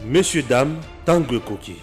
Messieurs, dames, Tanguy Koki.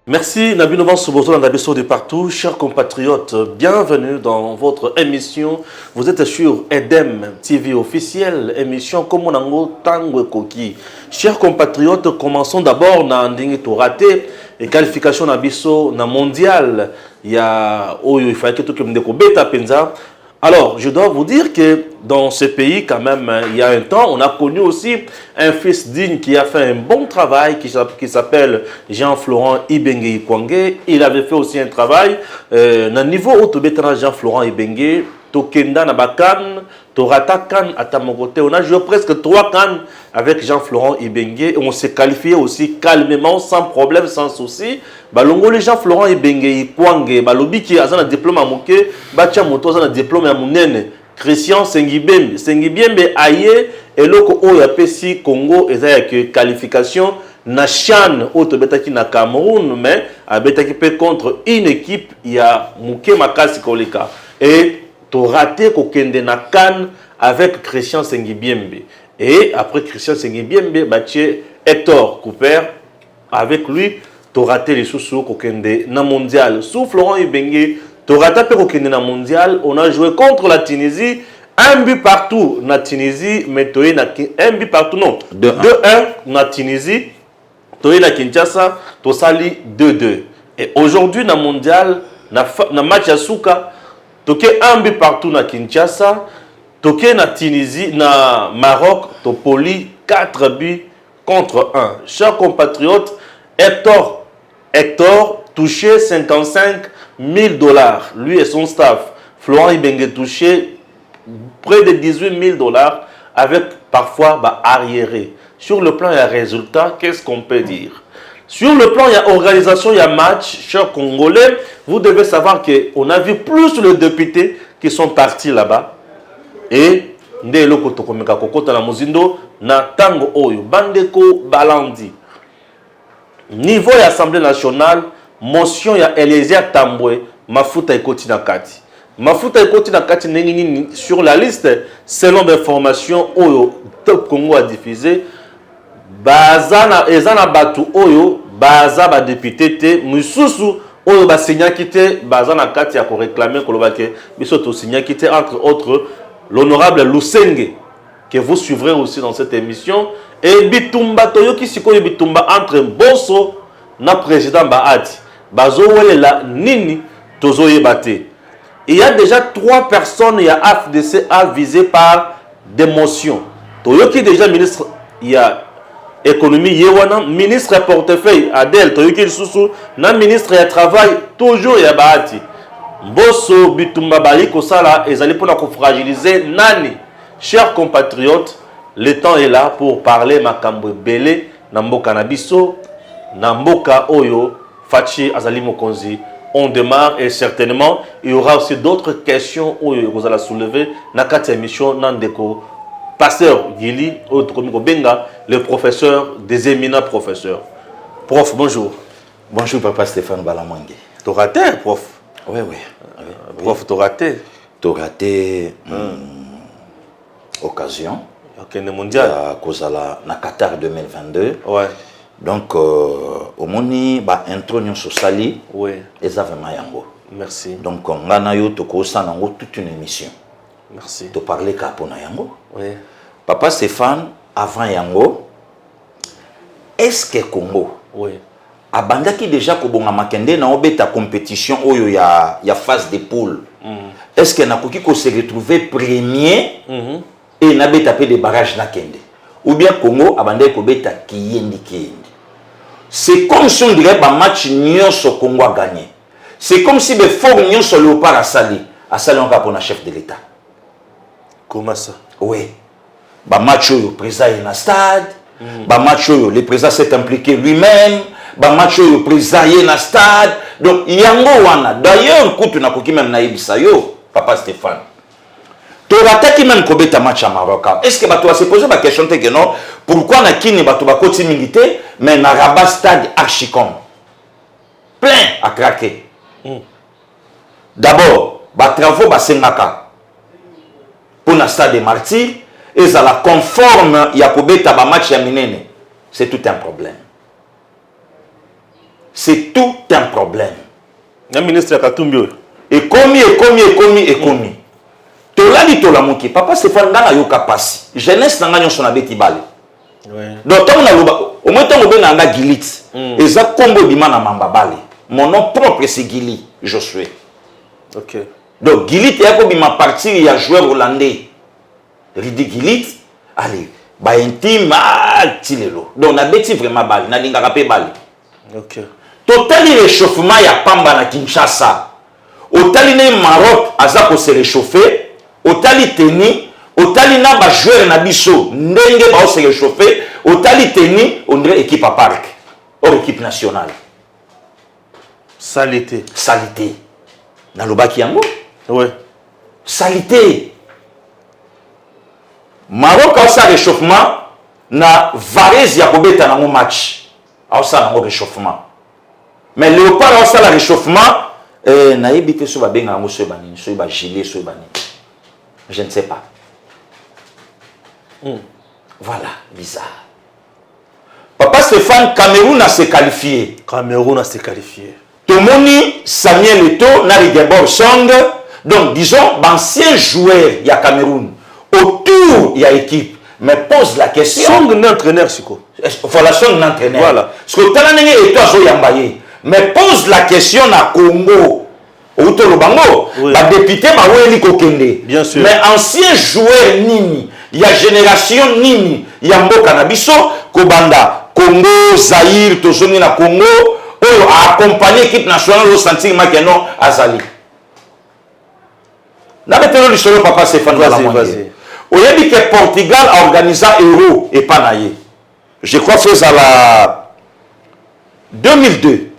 Merci Nabinovan Soubozo Nabiso de partout, chers compatriotes, bienvenue dans votre émission. Vous êtes sur Edem TV officiel, émission Komonango Tanguy Koki. Chers compatriotes, commençons d'abord na ndingi to raté et qualification Nabiso na mondial. Il y a il fallait que tout le monde beta penza. Alors, je dois vous dire que dans ce pays, quand même, il y a un temps, on a connu aussi un fils digne qui a fait un bon travail, qui s'appelle Jean-Florent Ibenge Ikwangé. Il avait fait aussi un travail, au niveau autobétana Jean-Florent Ibenge, Tokenda Nabakan, Torata Kan à Tamogote. On a joué presque 3 cannes avec Jean-Florent Ibenge et on s'est qualifié aussi calmement, sans problème, sans souci. Balongo les Jean-Florent Ibenge Ikwangé, Balobi qui a un diplôme à Moké, Batia Moto a un diplôme à Mounene, Christian Sengibembe. Sengibembe aye et loko oyo apesi Congo ezayaki qualification na CHAN autobetaki na Cameroun mais abetaki pe contre une équipe ya Moké Makasi Koleka et to raté kokende na CAN avec Christian Sengibiembe. Et après Christian Sengibiembe, Batie Hector Cooper, avec lui, to raté les sous kokende na mondial. Sous Florent Ibenge, to raté pe kokende na mondial, on a joué contre la Tunisie, un but partout na Tunisie, mais to na un but partout non, 2-1 na Tunisie, to na Kinshasa, to sali 2-2. Et aujourd'hui na mondial, na match à Souka, toke un but partout na Kinshasa, toke na Tunisie, na Maroc, topoli 4 buts contre 1. Chers compatriotes, Hector touché 55 000 $. Lui et son staff. Florent Ibenge touché près de 18 000 $, avec parfois arriéré. Sur le plan et résultat, qu'est-ce qu'on peut dire? Sur le plan, il y a organisation, il y a match. Chers Congolais, vous devez savoir qu'on a vu plus de députés qui sont partis là-bas. Et Ndelo Kotokomeka Kokota na Mozindo, na Tango Oyo, Bandeko Balandi. Niveau de l'Assemblée nationale, motion ya Eliezer Tambwe, Mafuta Ekoti na Kati. Mafuta Ekoti na Kati sur la liste, selon l'information Oyo, Top Congo a diffusé. Bazana ezana batu oyo baza ba député te mususu oyo ba signaki te bazana kati ya ko réclamer ko lobake biso to signaki te entre autres l'honorable Lusenge que vous suivrez aussi dans cette émission et bitumba toyoki sikoyo bitumba entre Bosso na président Baati bazo welela nini tozo yebate. Il y a déjà 3 personnes ya AFDC visées par des motions. Toyoki déjà ministre il y a économie yewana ministre portefeuille Adel Toyoki Susu na ministre ya travail toujours ya Baati Bosso bitumba bali kosala ezali pona ko fragiliser nani. Chers compatriotes, le temps est là pour parler makambo belé na mboka na biso na mboka oyo Fachi Azali Mokonzi. On démarre et certainement il y aura aussi d'autres questions oyo vous allez soulever na kati émission nandeko Pasteur Gili, le professeur des éminents professeurs. Prof, bonjour. Bonjour, papa Stéphane Balamangue. T'as raté, prof? Oui. Prof, t'as raté. T'as raté occasion. Ok, le mondial. À cause de la Qatar 2022. Ouais. Donc, au moni, intro nyon sosali. Oui. Et ça vraiment yango. Merci. Donc, on a eu toute une émission. Merci. Tu parlais Kapona Yango. Oui. Papa Stéphane, avant Yango, est-ce que Congo, oui, abandaki déjà Kobonga Makende na obeta compétition oyo ya phase de poule. Est-ce que nakoki ko se retrouver premier et na beta pe des barrages na kende? Ou bien Congo abandaki ko beta kiyendi. C'est comme si on dirait ba match nyonso Congo a gagné. C'est comme si be fort nyonso Léopard a sali on va pour un chef de l'État. Comment ça? Oui. Bah match le président est dans le stade. Bah match le président s'est impliqué lui-même. Bah match le président est dans le stade. Donc yango wana. D'ailleurs, quand on a coquille même naïbisa yo, papa Stéphane. Tu as qui même kobeta match à Maroc. Est-ce que bah tu as se poser la question que non? Pourquoi na kini bah tu vas continuer militer mais na Rabat stade archicom plein à craquer. D'abord, bah travaux bah sengaka. pour le stade des martyrs, et ça la conforme Yakobé Taba match Yaminene. C'est tout un problème. C'est tout un problème. Le ministre Katumbio. Et commis. Tolali tolamuki. Papa Stéphane Ngana yoka pasi. Jeunesse n'a pas son abeti bale. Donc, au moins, tant que nanga Gilit. Et ça, combo bimana mamba bale. Mon nom propre, c'est Gili Josué. Ok. Donc, Gilit, il y a bima partir, il y a joueur hollandais. Ridi Gilit, allez, ba intime, tilelo. Donc, on a bêti vraiment bale. On a linga rapé bale. Ok. Total réchauffement, il y a Pamba na Kinshasa. Au Taliné Maroc, Azako se réchauffé. Au Taliteni, au Talina, ba joueur na biso. Ndenge ba se réchauffé. Au Taliteni, on dirait équipe à parc. Or équipe nationale. Salité. Salité. Dans le bac yango? Ouais. Salité. Maroc a sa réchauffement. Na Varese Yakobeta na mon match. A sa na réchauffement. Mais Léopard a ça le réchauffement. Na évité sur la benga sur bani, sur ba gilet, sur bani. Je ne sais pas. Voilà, bizarre. Papa Stéphane, Cameroun a se qualifié. Cameroun a se qualifié. Tomoni, Samuel Eto'o, Nari Gebor Song. Donc, disons, d'anciens joueurs, il y a Cameroun. Autour, il y a équipe. Mais pose la question. Song n'est entraîneur, Siko. Voilà, Song n'est entraîneur. Voilà. Parce que Talanenge et toi, Zoyambaye. Mais pose la question à Congo. Autour Bango. Oui. La députée, Kokende. Bien sûr. Mais anciens joueurs Nini. Il y a génération Nini. Il y a Mbo Kanabiso, Kobanda, Congo, Zaïre, Tozoni na Congo. A accompagné l'équipe nationale au sentir Makeno Azali. N'avez-vous lu sur le papa Stéphane? Vas-y. On a dit que Portugal a organisé Euro et pas naïe. Je crois que c'est à la 2002.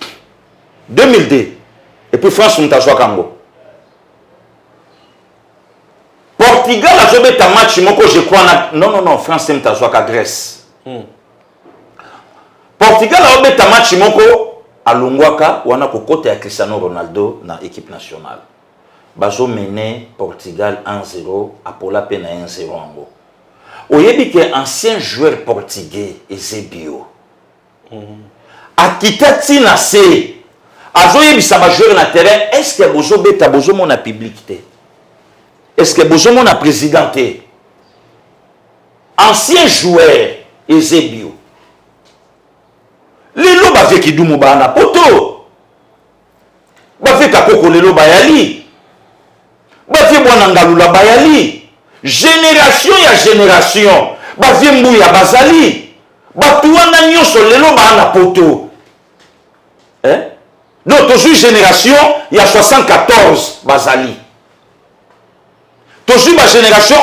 2002. Et puis France, on a joué à Congo. Portugal a joué un match, je crois. Non, France, on a joué à Grèce. Portugal a joué un match, à Longwaka, on a côté à Cristiano Ronaldo dans l'équipe nationale. Bazo mené Portugal 1-0, Apola Pena 1-0 en gros. On a dit que ancien joueur portugais, Ezebio, a quitté Tinasé. Azoye ça va jouer dans le terrain. Est-ce que Bozo Beta Bozo mon a publicité? Est-ce que Bozo mon a présidenté? Ancien joueur Ezebio. Les lots avec qui doumo ba na poto. Ba fait kakoko les lots bayali. Ba fait bonangalula bayali. Génération ya génération. Ba fait mbouya bazali. Ba tuwana nyoso les lots ba na poto. Hein? Donc, toujours génération, il y a 74 Bazali. Toujours ma génération,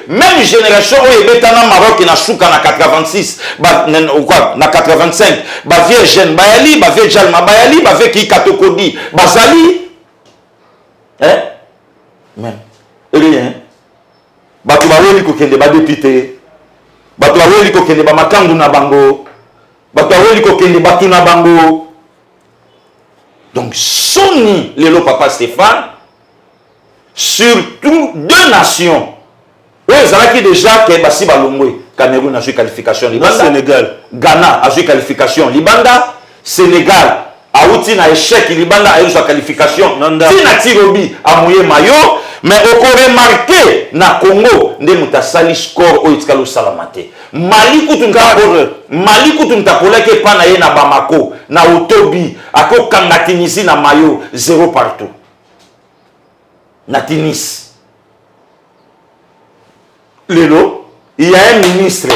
même génération, Betana Maroc, na Souka na 86, na 85, Bavie Jeune Bayali, Bavie Jalma Bayali, Bavie Ki Katokodi, Bazali. Hein? Même. Rien. Batu Baweli Kokende, Badépité. Batu Baweli Kokende, Bamakandu na Bango. Batu Baweli Kokende, Batu na Bango. Donc, Sony, le papa Stéphane, surtout deux nations. Oui, ça qui déjà que Bassi Balongwe, Cameroun a joué qualification. Libanda, Sénégal. Ghana a joué qualification. Libanda, Sénégal. Aouti na échec, Libanda a eu sa qualification. Tina Tirobi a mouillé maillot. Mais on peut remarquer na Congo, nde mutasali score o itikalo salamate. Mali kutumtakola ke pana ye na Bamako, na Otobi, ako kanga Tunisi na mayo 0 partout. Na Tunis. Lelo, il y a un ministre.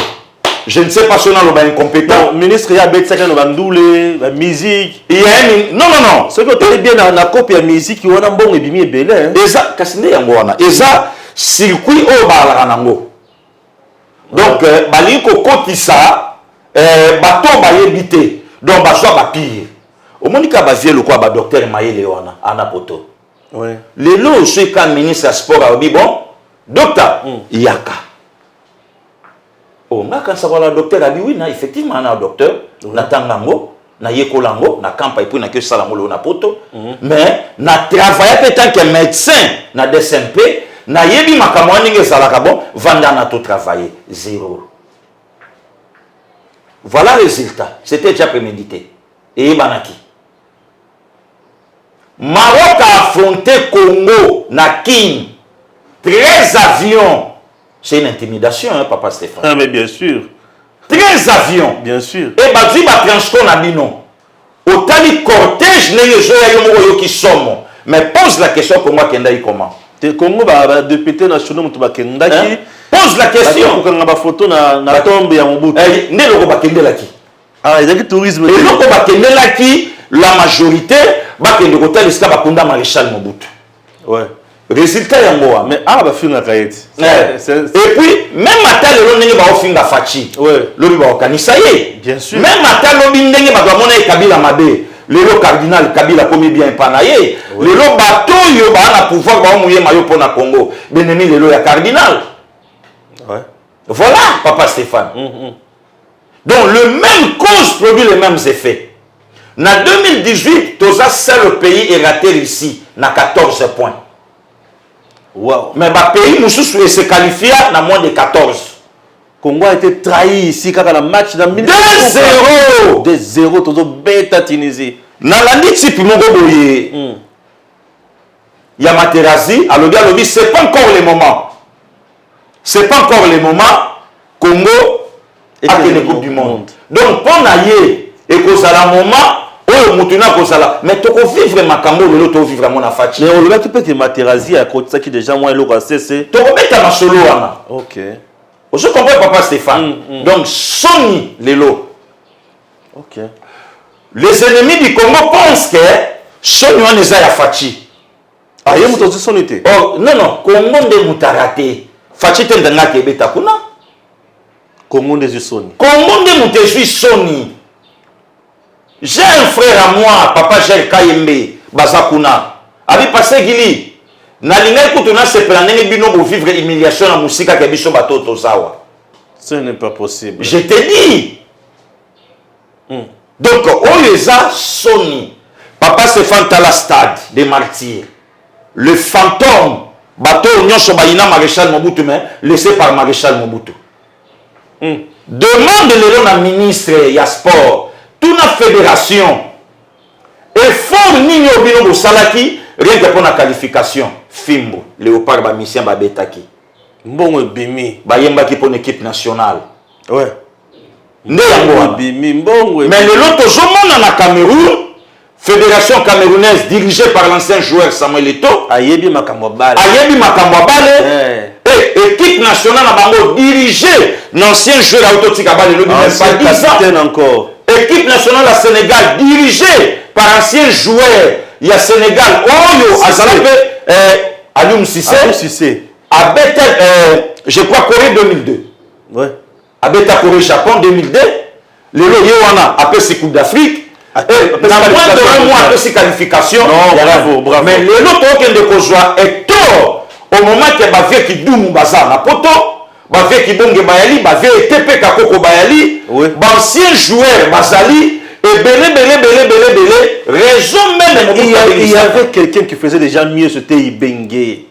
Je ne sais pas si on a le incompétent. Le ministre, il y a la musique. Il y a un non. Ce que tu as bien dans la copie de musique, il y a un bon et bien belé. Et ça, et ça, circuit au Balaranango. Donc, Baliko Kotissa, bateau bayébité, donc basoa bapille. Au Monica Bavier, le quoi, docteur Maï Léona, Anapoto. Oui. Les lots, ceux qui ont ministre à sport a dit bon, docteur, Yaka. Oh, quand ça va le docteur a dit oui, effectivement, on a un docteur, na Tangango, na Yekolango, na Kampa, et puis na que Salamolo na poto. Mais, na travaillé tant que médecin, na DSMP, na yebi makamwa ndenge zalaka bon vanda na to travailler zéro. Voilà le résultat. C'était déjà prémédité. Et banaki. Maroc a affronté Congo na Kin. 13 avions. C'est une intimidation, hein, papa Stéphane. Ah, mais bien sûr. 13 avions. Bien sûr. Et Badzi va transport na bino. Otali cortège n'est yo qui somme. Mais pose la question pour moi kenda comment. Le Congo va député national mutu bakendaki. Pose la question. Ko kanga photo na tombe ya Mobutu. Ne loko bakendelaki. Ah, il y a que tourisme. Et loko bakendelaki la majorité bakende kota l'eska bakunda maréchal Mobutu. Ouais. Résultat yango. Mais ah ba finga kaeti. Et puis même ata lelo ndenge ba ofinga fachi. Ouais. Lobi ba okanisa ye. Bien sûr. Même ata lobi ndenge ba mona Kabila mabe. Lelo cardinal Kabila komi bien panaye. Lelo bato yo ba na pouvoir ba omuye mayo pona Congo. Benemi lelo ya cardinal. Ouais. Voilà papa Stéphane. Donc le même cause produit les mêmes effets. En 2018, Toza seul pays est raté ici, na 14 points. Wow. Mais le pays Moussou se qualifie à moins de 14. Congo a été trahi ici quand le match dans 2-0. 2-0, Tozo bêta Tunisie. Dans la ligue, si tu il y a Materazzi, alors c'est pas encore le moment. C'est pas encore le moment. Congo a gagné la Coupe du Monde. Donc, pour naïe, et que ça a un moment, oh, mutuna ko sala, mais tu peux vivre makambo, le to vivre mon affachi. Mais on le peut que Materazzi à côté ça qui déjà moins le c'est. Tu peux mettre ma solo ana. OK. Je comprends papa Stéphane. Donc, Sony Lelo. OK. Les ennemis du Congo pensent que Sony on est à Fachi. Ah, il y a muto sonité. Oh, non, Congo de mutarate. Fachi tendanga kebeta kuna. Congo des Sony. Congo de muteju Sony. J'ai un frère à moi, papa Gel Kayembe, Bazakuna. Abi passé Gili. Nalinga kutuna se planer bino pour vivre humiliation na musika ke biso bato tozawa. Ce n'est pas possible. Je te dis. Donc, on les a Sony. Papa Stéphane Tala Stade des martyrs. Le fantôme. Bateau Union Sobaïna Maréchal Mobutu, mais laissé par Maréchal Mobutu. Demande le nom ministre Yasport. Toute la fédération. Effort Nino Bino Bosalaki. Rien que pour la qualification. Fimbo. Léopard Bamisien Babetaki. Bon bimi. Bayemba qui pour une équipe nationale. Ouais. Mais le l'autre jour, on a Cameroun, fédération camerounaise dirigée par l'ancien joueur Samuel Eto'o. Ayebi Makambwabale. Et équipe nationale à Bango dirigée l'ancien joueur Autoti Kabale, le même pas 10 ans. Encore. Équipe nationale à Sénégal dirigée par ancien joueur. Il y a Sénégal, Oyo, Azalape, Alioum Cissé. À Bethel, je crois Corée 2002. Ouais. Abeta Corée Japon 2002, le Yowana après ces Coupe d'Afrique, dans moins de 1 mois après ces qualifications, bravo. Mais le lot de Kozwa est tort au moment que Bavie qui doum bazar na poto, Bavie qui bonge Bayali, Bavie et TP Kakoko Bayali, ancien joueur Bazali, et belé, raison même. Il y avait quelqu'un qui faisait déjà mieux, c'était Ibenge.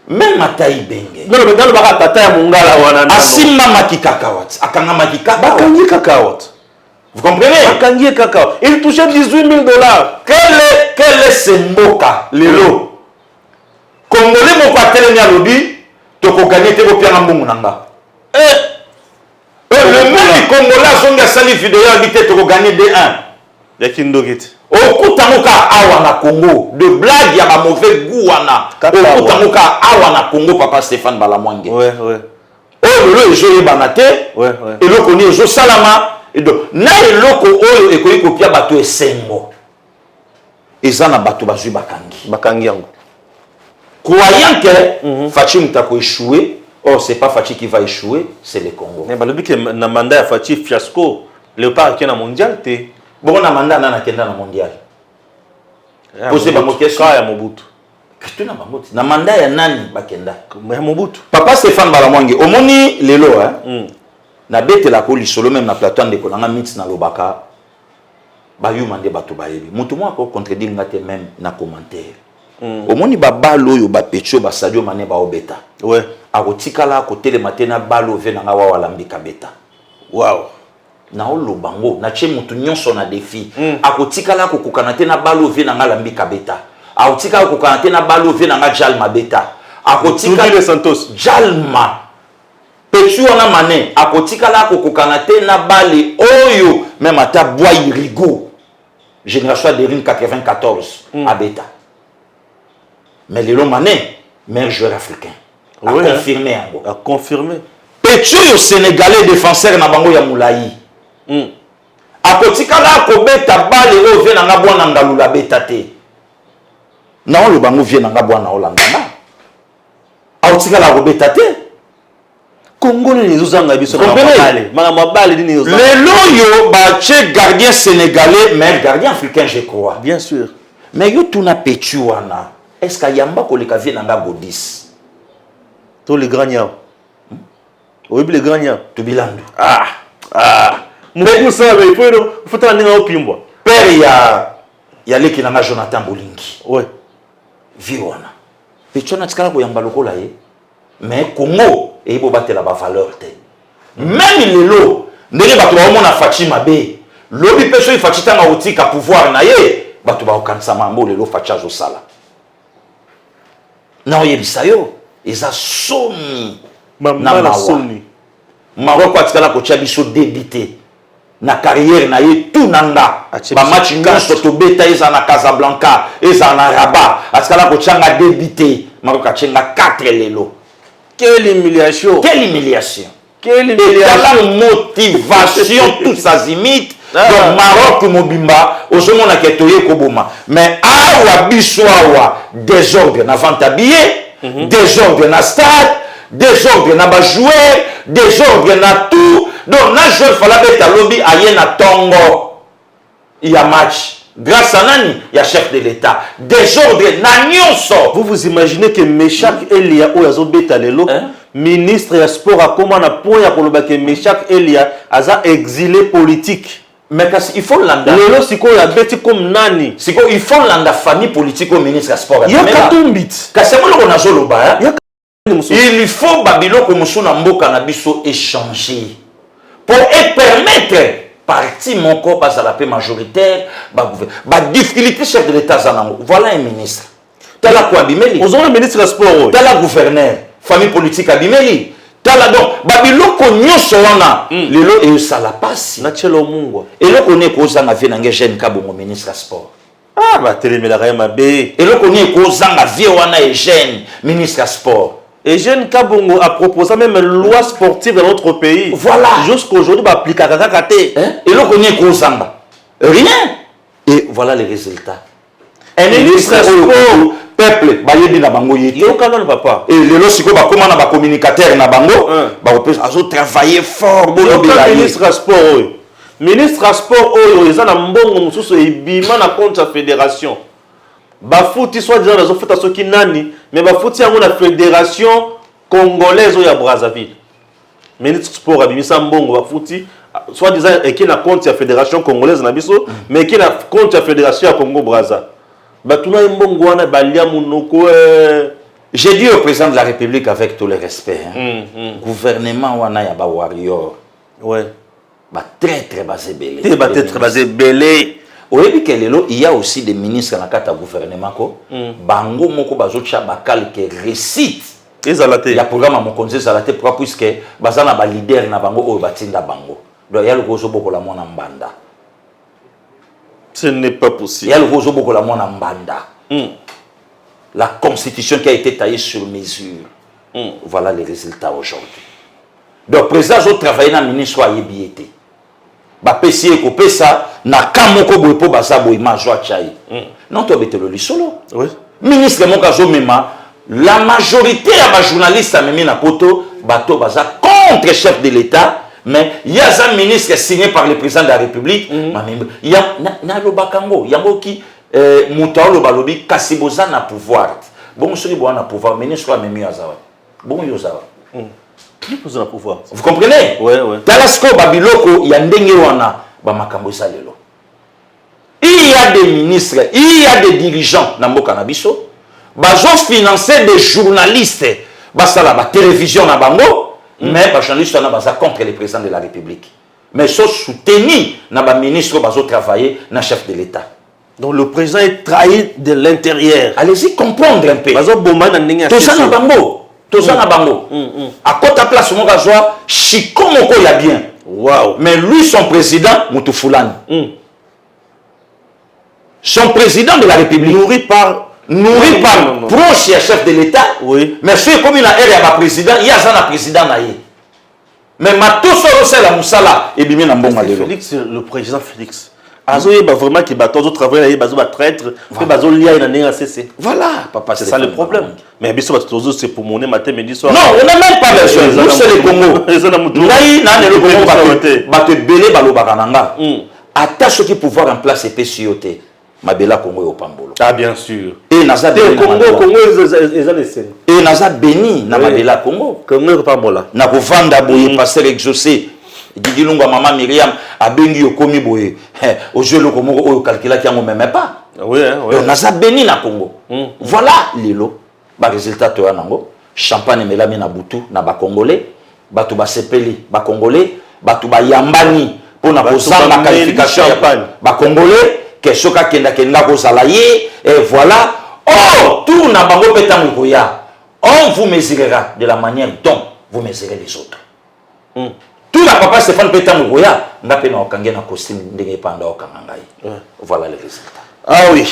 Même Mataï Bengue. Non, mais dans le barat, Tata Mungala wana. Asimma Maki Kakawat. Akanga Maki Kakawat. Bakangi Kakawat. Vous comprenez? Bakangi Kakawat. Il touchait 18 000 $. Quel est ce Mboka? Lelo. Congolais mon patel ni alobi. Toko gagner te kopianga mbungu nanga. Le même Congolais zonga sali vidéo habité toko gagner D1. Yakindogit. Okutamuka awa na Congo de blague ya ba mauvais goût wana. Okutamuka awa na Congo papa Stéphane Balamwange. Ouais. Oh le jeu banate. Ouais. Et le connaît jo salama et donc na eloko oyo ekoyi kopia bato esengo. Ezana bato bazui Bakangi yango. Croyant que Fachi mutako échouer, oh c'est pas Fachi qui va échouer, c'est le Congo. Mais le but que na mandat Fachi fiasco, Léopard qui est na mondial té. Bon, on a mandat dans la mondial. Posez ma question. Kaya Mobutu. Qu'est-ce que tu as na mandat ya nani bakenda? Mais Mobutu. Papa Stéphane Balamwange, omoni lelo hein. Na bete la police solo même na plateau de konanga mix na lobaka. Ba yu mande bato ba yebi. Mutu mo ko contredire ngate même na commentaire. omoni ba balo yo ba Petro ba Sadio Mané ba obeta Ouais. akotikala akotele matena balo ve nanga wa walambika beta Waouh. na olobango na che mutu nyonso na défi akotikala kokukana te na balo ve nanga lambika beta akotikala kokukana te na balo ve nanga Jalma beta akotikala les Santos. Jalma Petro wana Mané akotikala kokukana te na bale oyo même ata Boy Rigo génération de 94 à beta mais Lelo Mané meilleur joueur africain a Oui, confirmé yango A confirmé. Petro yo sénégalais défenseur na bango ya Moulayi akotikala akobeta bale oyo vie nanga bwana ngalula beta te na olo bango vie nanga bwana olandana akotikala akobeta te Congo ni zanga biso na Comprenez? mabale. Manga mabale ni zanga. lelo yo bache gardien sénégalais mais gardien africain je crois Bien sûr. mais yo tuna Petro wana est-ce que yamba koleka vie nanga godis Tous les grands niams. Oui, les grands niams. to bilandu Moukou ça, mais il faut t'en aller au pimbo. père ya leki nanga Jonathan Bolingi Ouais. vie wana Petro na tikala koyamba lokola ye mais Congo eyebo batela ba valeur te même lelo ndenge bato baomona Fachi mabe lobi peso ifachi tanga otika pouvoir na ye bato baokanisa mambo lelo Fachi azosala na oyebisa yo eza soni Mama la Sony. Maroko atikala kotia biso débité na carrière na ye tout nanga ba match nyonso tobeta eza na Casablanca eza na Rabat atikala kotianga débité Maroko atianga 4 lelo. Quelle humiliation. Quelle humiliation. Quelle Et la humiliation. motivation tous azimuts. Ah. Donc Maroc mobimba osomona ketoye koboma mais awa biso awa désordre na vente à billets, désordre na stade, désordre na ba joueur, désordre na tout. Donc na joueur fala beta lobby aye na tongo. Il y a match grâce à nani, il y a chef de l'État. Désordre na nyonso. Vous imaginez que Meshak Elia Oyazo Betalelo, ministre de sport a comment na point ya koloba que Meshak Elia aza exilé politique. Mais il faut l'anda. Lelo siko ya beti comme nani. Siko il faut l'anda famille politique au ministre des Sports. Ya katumbit. Kasemolo kona zoloba. Il Il faut Babylone comme sous mboka na biso échanger pour permettre parti mon corps pas à la paix majoritaire ba difficulté chef de l'état zanango. Voilà un ministre. Tala ko abimeli. Vous avez le ministre des sports. Tala gouverneur, famille politique abimeli. Tala donc Babylone ko nyonso wana lelo e sala pasi. Na chelo mungwa. Et le connaît koza na vie nangé jeune kabongo ministre des Sports. Ah ba telemela kaya bé. Et le connaît koza na vie wana e jeune ministre des Sports. Et Jeune Kabongo a proposé même une loi sportive dans notre pays. Voilà. Jusqu'aujourd'hui, il va appliquer à Kakakate. Et le connaît Kozamba. Rien. Et voilà les résultats. Un ministre au peuple, bayebi na bango yete. Yo kanon papa. Et le losiko ba comment na ba communicateur na bango, ba opes azo travailler fort pour le ministre sport. Ministre sport ils ont na mbongo mususu ebima na compte la fédération. Bafuti soit disant dans fait à ce qui nani mais bafuti yango na fédération congolaise ya Brazzaville. Ministre sport abimisa mbongo bafuti soit disant qui na compte la fédération congolaise na biso mais qui na compte la fédération ya Congo Brazza. Batuna mbongo wana balia munoko j'ai dit au président de la République avec tout le respect gouvernement wana ya ba warrior. Ouais. Ba très basé belé. Très basé belé. Oyebi kelelo il y a aussi des ministres dans le gouvernement ko bango moko bazocha bakal ke récite ezalate ya programme mokonzi ezalate pourquoi puisque bazana ba leader na bango oyo batinda bango donc ya lokozo bokola mwana mbanda ce n'est pas possible ya lokozo bokola mwana mbanda la constitution qui a été taillée sur mesure voilà les résultats aujourd'hui donc président zo travailler na ministre a yebiété ba pesi ko pesa na kamoko boy po baza boy majwa chai non to betelo lisolo oui ministre mon kazo mema la majorité ya ba journaliste memi na poto bato baza contre chef de l'état mais il y a un ministre signé par le président de la République il y a na lobakango yango ki mutalo balobi kasiboza na pouvoir bon soki bo na pouvoir ministre a memi azawa bon yozawa Vous avez pouvoir. Vous comprenez? Ouais, ouais. Talasco Babiloko, il y a ndenge wana ba makambo salelo. Il y a des ministres, il y a des dirigeants na mboka na biso bazo financer des journalistes basala ba télévision na bango mais ba journalistes na baza contre le président de la République mais so soutenu na ba ministre bazo travailler na chef de l'État. Donc le président est trahi de l'intérieur. Allez-y comprendre un peu. Bazo bomba na ndenge to ça na bango. To ça na bango. À côté place mo gazwa Chiko moko ya bien. Waouh. Mais lui son président Mutufulani. Son président de la République nourri par proche à chef de l'État. Oui. Mais ceux comme il a air à président, il y a un président naïe. Mais Matoso c'est la Moussala et bimi na mbonga lelo. Félix le président Félix. Azoye ba vraiment qui bateau autres travail là bazo ba traître, fait bazo lia na ndenge cessé. Voilà, papa, c'est ça le problème. Mais biso bato c'est pour monnaie matin midi soir. Non, on n'a même pas besoin. Nous c'est le Congo. Naï na le Congo ba te belé balo bakananga. Attache qui pouvoir en place et PCOT. Mabela Congo au Pambolo. Ah bien sûr. Et naza béni Congo ils ont laissé. Et naza béni na Mabela Congo. Congo au Pambola. Na ko vanda boye passer exaucé. Didi Lunga maman Myriam a bengi yokomi boye. Au jeu le Congo o calcula qui en même pas. Oui oui. Naza béni na Congo. Voilà lelo. Ba résultat to yango. Champagne melami na butu na ba congolais. Batu ba sepeli ba congolais, batu ba yambani pour na kozanga qualification ba congolais. Kesoka kenda ko salaye et voilà oh tout na bango petango koya on vous mesurera de la manière dont vous mesurez les autres. Tout la papa Stéphane petango koya ngape na okange na costume ndenge panda okangai. Voilà les résultats. Ah oui,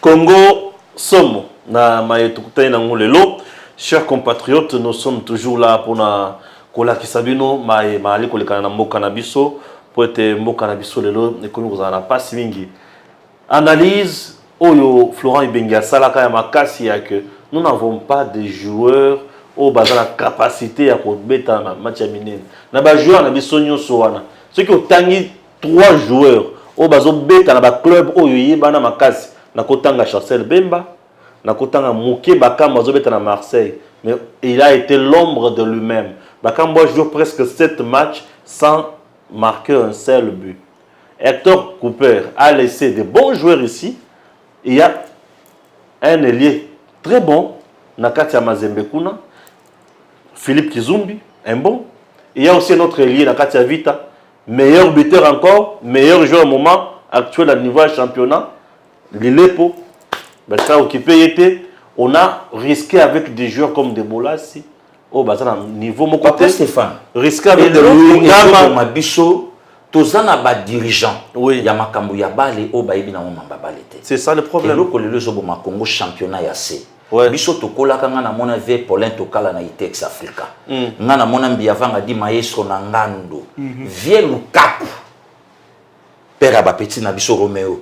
Congo somo na mayetukutai na ngolelo. Chers compatriotes, nous sommes toujours là pour na kola kisabino maali kolekana na mboka na biso pour être mboka na biso lelo ekomi kozana na pasi mingi. Analyse Oyo Florent Ibenge Salaka Yamakasi que nous n'avons pas de joueurs au bas la capacité à beta na match minen. Na ba joueur na bisonyo soana. Ceux qui ont tangi 3 joueurs au bazo beta na ba club oyo yeba na makasi na kotanga Chancel Bemba na kotanga Mouké Bakam bazo beta na Marseille mais il a été l'ombre de lui-même. Bakam joue presque 7 matchs sans marquer un seul but. Hector Cooper a laissé de bons joueurs ici. Il y a un ailier très bon, Nakatia Mazembekuna, Philippe Kizumbi, un bon. Il y a aussi un autre ailier, Nakatia Vita, meilleur buteur encore, meilleur joueur au moment actuel à niveau championnat, Lilepo, on a risqué avec des joueurs comme Debola ici. Oh, bah, ça, niveau mon côté. Stéphane, risqué avec des joueurs. Tozana ba dirigeant oui ya makambo ya bale o ba yebi na mamba balete. C'est ça le problème. Le kolelo zo bo Congo championnat ya C. Ouais. Biso tokola kanga na mona ve Paulin Tokala na Itex Africa. Nga na mona mbiavanga di maestro na ngando. Vie Lukaku. Père ba petit na biso Romeo.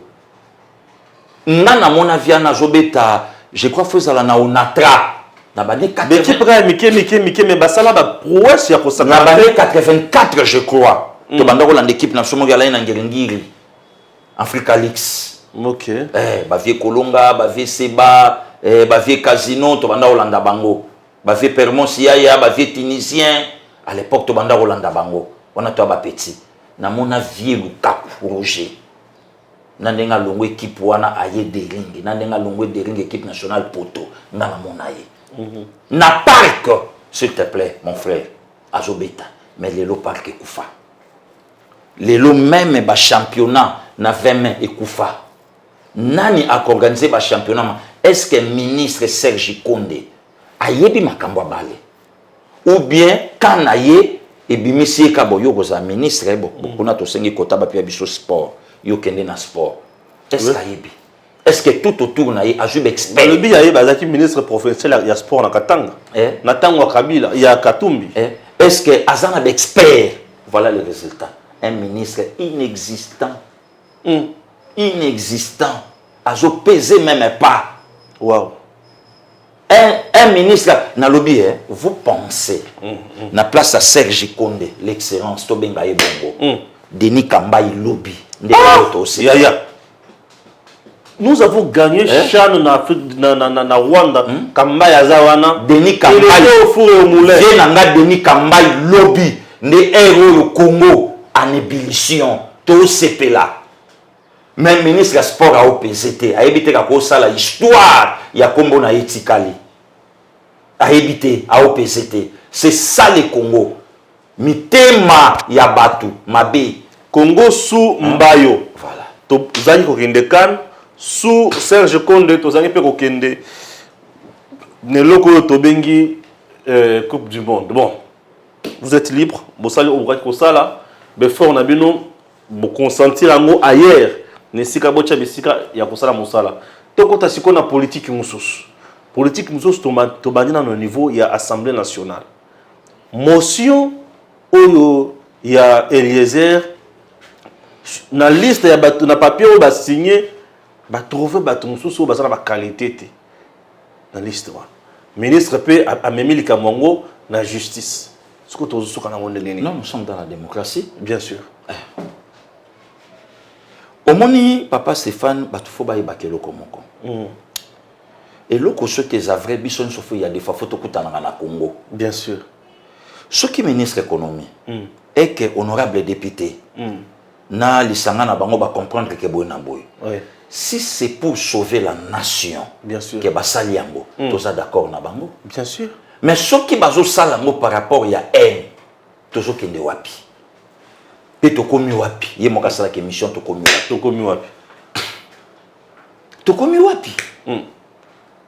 Nga na mona via na zobeta, je crois faisala na Onatra. Na bane 80. Mais qui prend Mike mais basala ba prouesse ya ko sa. Na bane 84 je crois. To banda ko lande équipe na somo gala ina ngiringiri Africa Leaks. OK. Ba vie Kolonga, ba vie Seba, ba vie Casino to banda Holanda bango. Ba vie Permon Siaya, ba vie Tunisien. À l'époque to banda Holanda bango. On a to ba petit. Na mona vie Lukaku Roger. Na ndenga longo équipe wana aye Dering, na ndenga longo Dering équipe nationale poto na mona ye. Na parc s'il te plaît mon frère Azobeta, mais le parc Kufa. Lelo même ba championnat na 20 mains et Koufa. Nani a organisé ba championnat? Est-ce que ministre Serge Konde a yebi makambo balé? Ou bien quand aye et bimisi ka boyo goza ministre bo kuna to sengi kota ba pia biso sport yo kende na sport. Est-ce que yebi? Est-ce que tout autour na ye ajub expert? Le bi aye bazaki ministre professionnel ya sport na Katanga. Na tango Kabila ya Katumbi. Est-ce que azana expert? Voilà le résultat. Un ministre inexistant. Inexistant. Azo pesé même pas. Wow. Un ministre, na lobby, vous pensez, na place à Serge Konde, l'excellence, Tobenga et Bongo, Denis Kambaï lobby. Nous avons gagné Chan na Rwanda, Kambaï Azawana, Denis Kambaï, Denis Kambaï lobby, ne héros au Congo. En ébullition, tout c'est là. même ministre ya sport a OPZT a évité ka ko sala histoire ya kombo na etikali a évité a OPZT. C'est ça le Congo. Mitema ya batu mabe Congo sous Mbayo. voilà. Tozali kokende kan sous Serge Konde tozali pe kokende neloko tobengi Coupe du Monde. Bon, vous êtes libre, vous savez au vrai kosala, mais fort na bino vous consentir ango ailleurs. Nesika bocha bisika ya kosala mosala. Tokota siko na politique mususu. Politique mususu to bandina no niveau ya Assemblée nationale. Motion oyo ya Eliezer na liste ya batu na papier oyo ba signé ba trouver batu mususu ba sala ba qualité te na liste wa. Ministre pe a memi likamwango na justice. Ce que tu as dit. Non, nous sommes dans la démocratie. Bien sûr. Au moni, papa Stéphane, il faut que tu aies et loko ce que les avrais bison il y a des fois photo kutana na Congo. Bien sûr. Ce qui ministre économie et que honorable député na lisanga na bango ba comprendre que boy na boy. Si c'est pour sauver la nation, bien sûr. Que basali yango, tous d'accord na bango. Bien sûr. Mais ce qui bazo salango par rapport il y a haine, toujours kende wapi. Pe to komi wapi. Ye moka sala ke mission to komi wapi. To komi wapi. To komi wapi.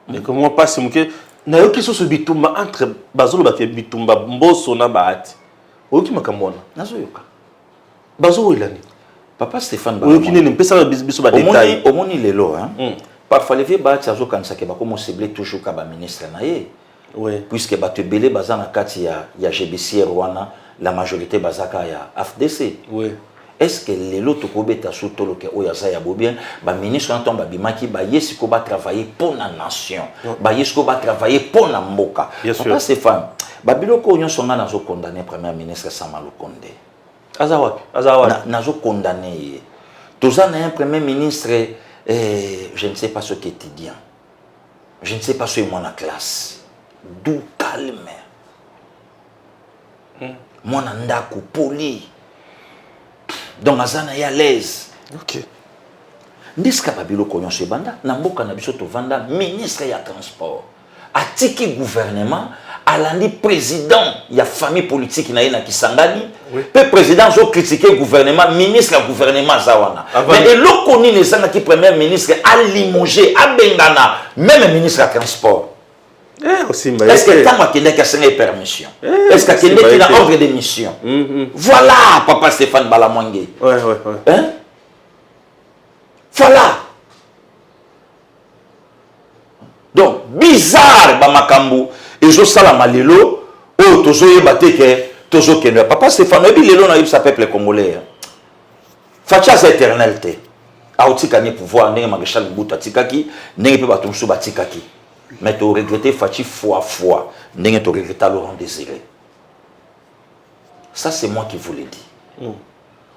Mais comment passe muke na yo kiso so bitumba entre bazolo ba ke bitumba mboso na baati. Oyo ki makamona. Nazo yoka. Bazolo ilani. Papa Stéphane Oyo ki nini pesa biso ba détail. Omoni lelo hein. Parfois les vieux baati azo kanisa ke ba komo cibler toujours ka ba ministre na ye. Oui. Puisque batu belé baza na kati ya GBC Rwanda, la majorité bazaka ya AFDC. Oui. Est-ce que les lots tokobeta sutolo ke oyaza ya bobien ba ministre n'entend ba bimaki ba yesiko ba travailler pour la nation. Ba yesiko ba travailler pour la mboka. Papa Stéphane, ba biloko onyo songa nazo condamner premier ministre Samalou Konde. Azawapi. Nazo condamner. Toza na un premier ministre je ne sais pas ce qu'étudiant. Je ne sais pas ce est mon classe. D'où calme. Mon andako poli. Donc azana ya l'aise. OK. Ndiska babilo konyo se banda na mboka na biso to vanda ministre ya transport. Atiki gouvernement alandi président ya famille politique na yena kisangani. Pe président zo critiquer gouvernement, ministre ya gouvernement zawana. Mais eloko ni nezanga ki premier ministre a limogé a bengana même ministre ya transport. Est-ce que tant qu'il n'y a qu'à permission? Est-ce qu'il n'y a qu'à ordre de mission? Voilà, papa Stéphane Balamwangé. Hein? Voilà. Donc, bizarre, Bamakambu, et je sala malelo, oh, tozo yebateke, tozo kenwe. Papa Stéphane, et puis lelo na yipsa peuple congolais. Fachas éternalité. Aoutika ni pouvoir, n'est maréchal Mbuta tikaki, n'est pas batumsu batikaki. Mais tu regrettes Fachi fois. Tu regrettes Laurent Désiré. Ça, c'est moi qui vous l'ai dit.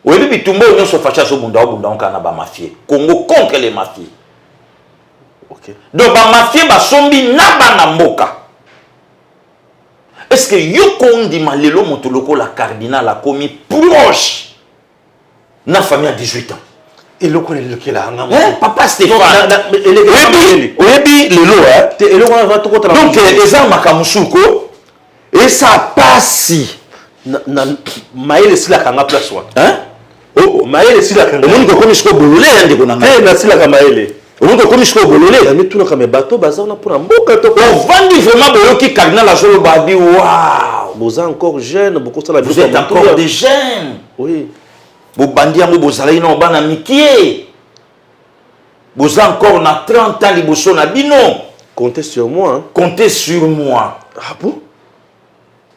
Oui, mais tout le monde se fâche au Bunda, on a ba mafieux. Congo contre les mafieux. OK. Donc, ba mafieux, ba sombi na banamboka. Est-ce que Yoko Ndi Malelo Motoloko, la cardinal, a commis proche na famille à 18 ans? Et le quoi le là papa Stéphane oyebi lelo te eloko na to kota donc eza makamusuko et ça passe na maile sila kanga place wa hein oh maile sila kanga on ko komi sko bololé ndeko na ngai na sila kanga maile on ko komi sko bololé na mituna kama bateau bazana pour mboka to on vandi vraiment boyoki cardinal la solo babi waouh vous êtes encore jeune beaucoup ça la vous êtes encore des jeunes oui. Vous bandits en bozalaï non ban amitié. Vous encore na 30 ans liboso na bino. Comptez sur moi. Hein. Comptez sur moi. Ah bon?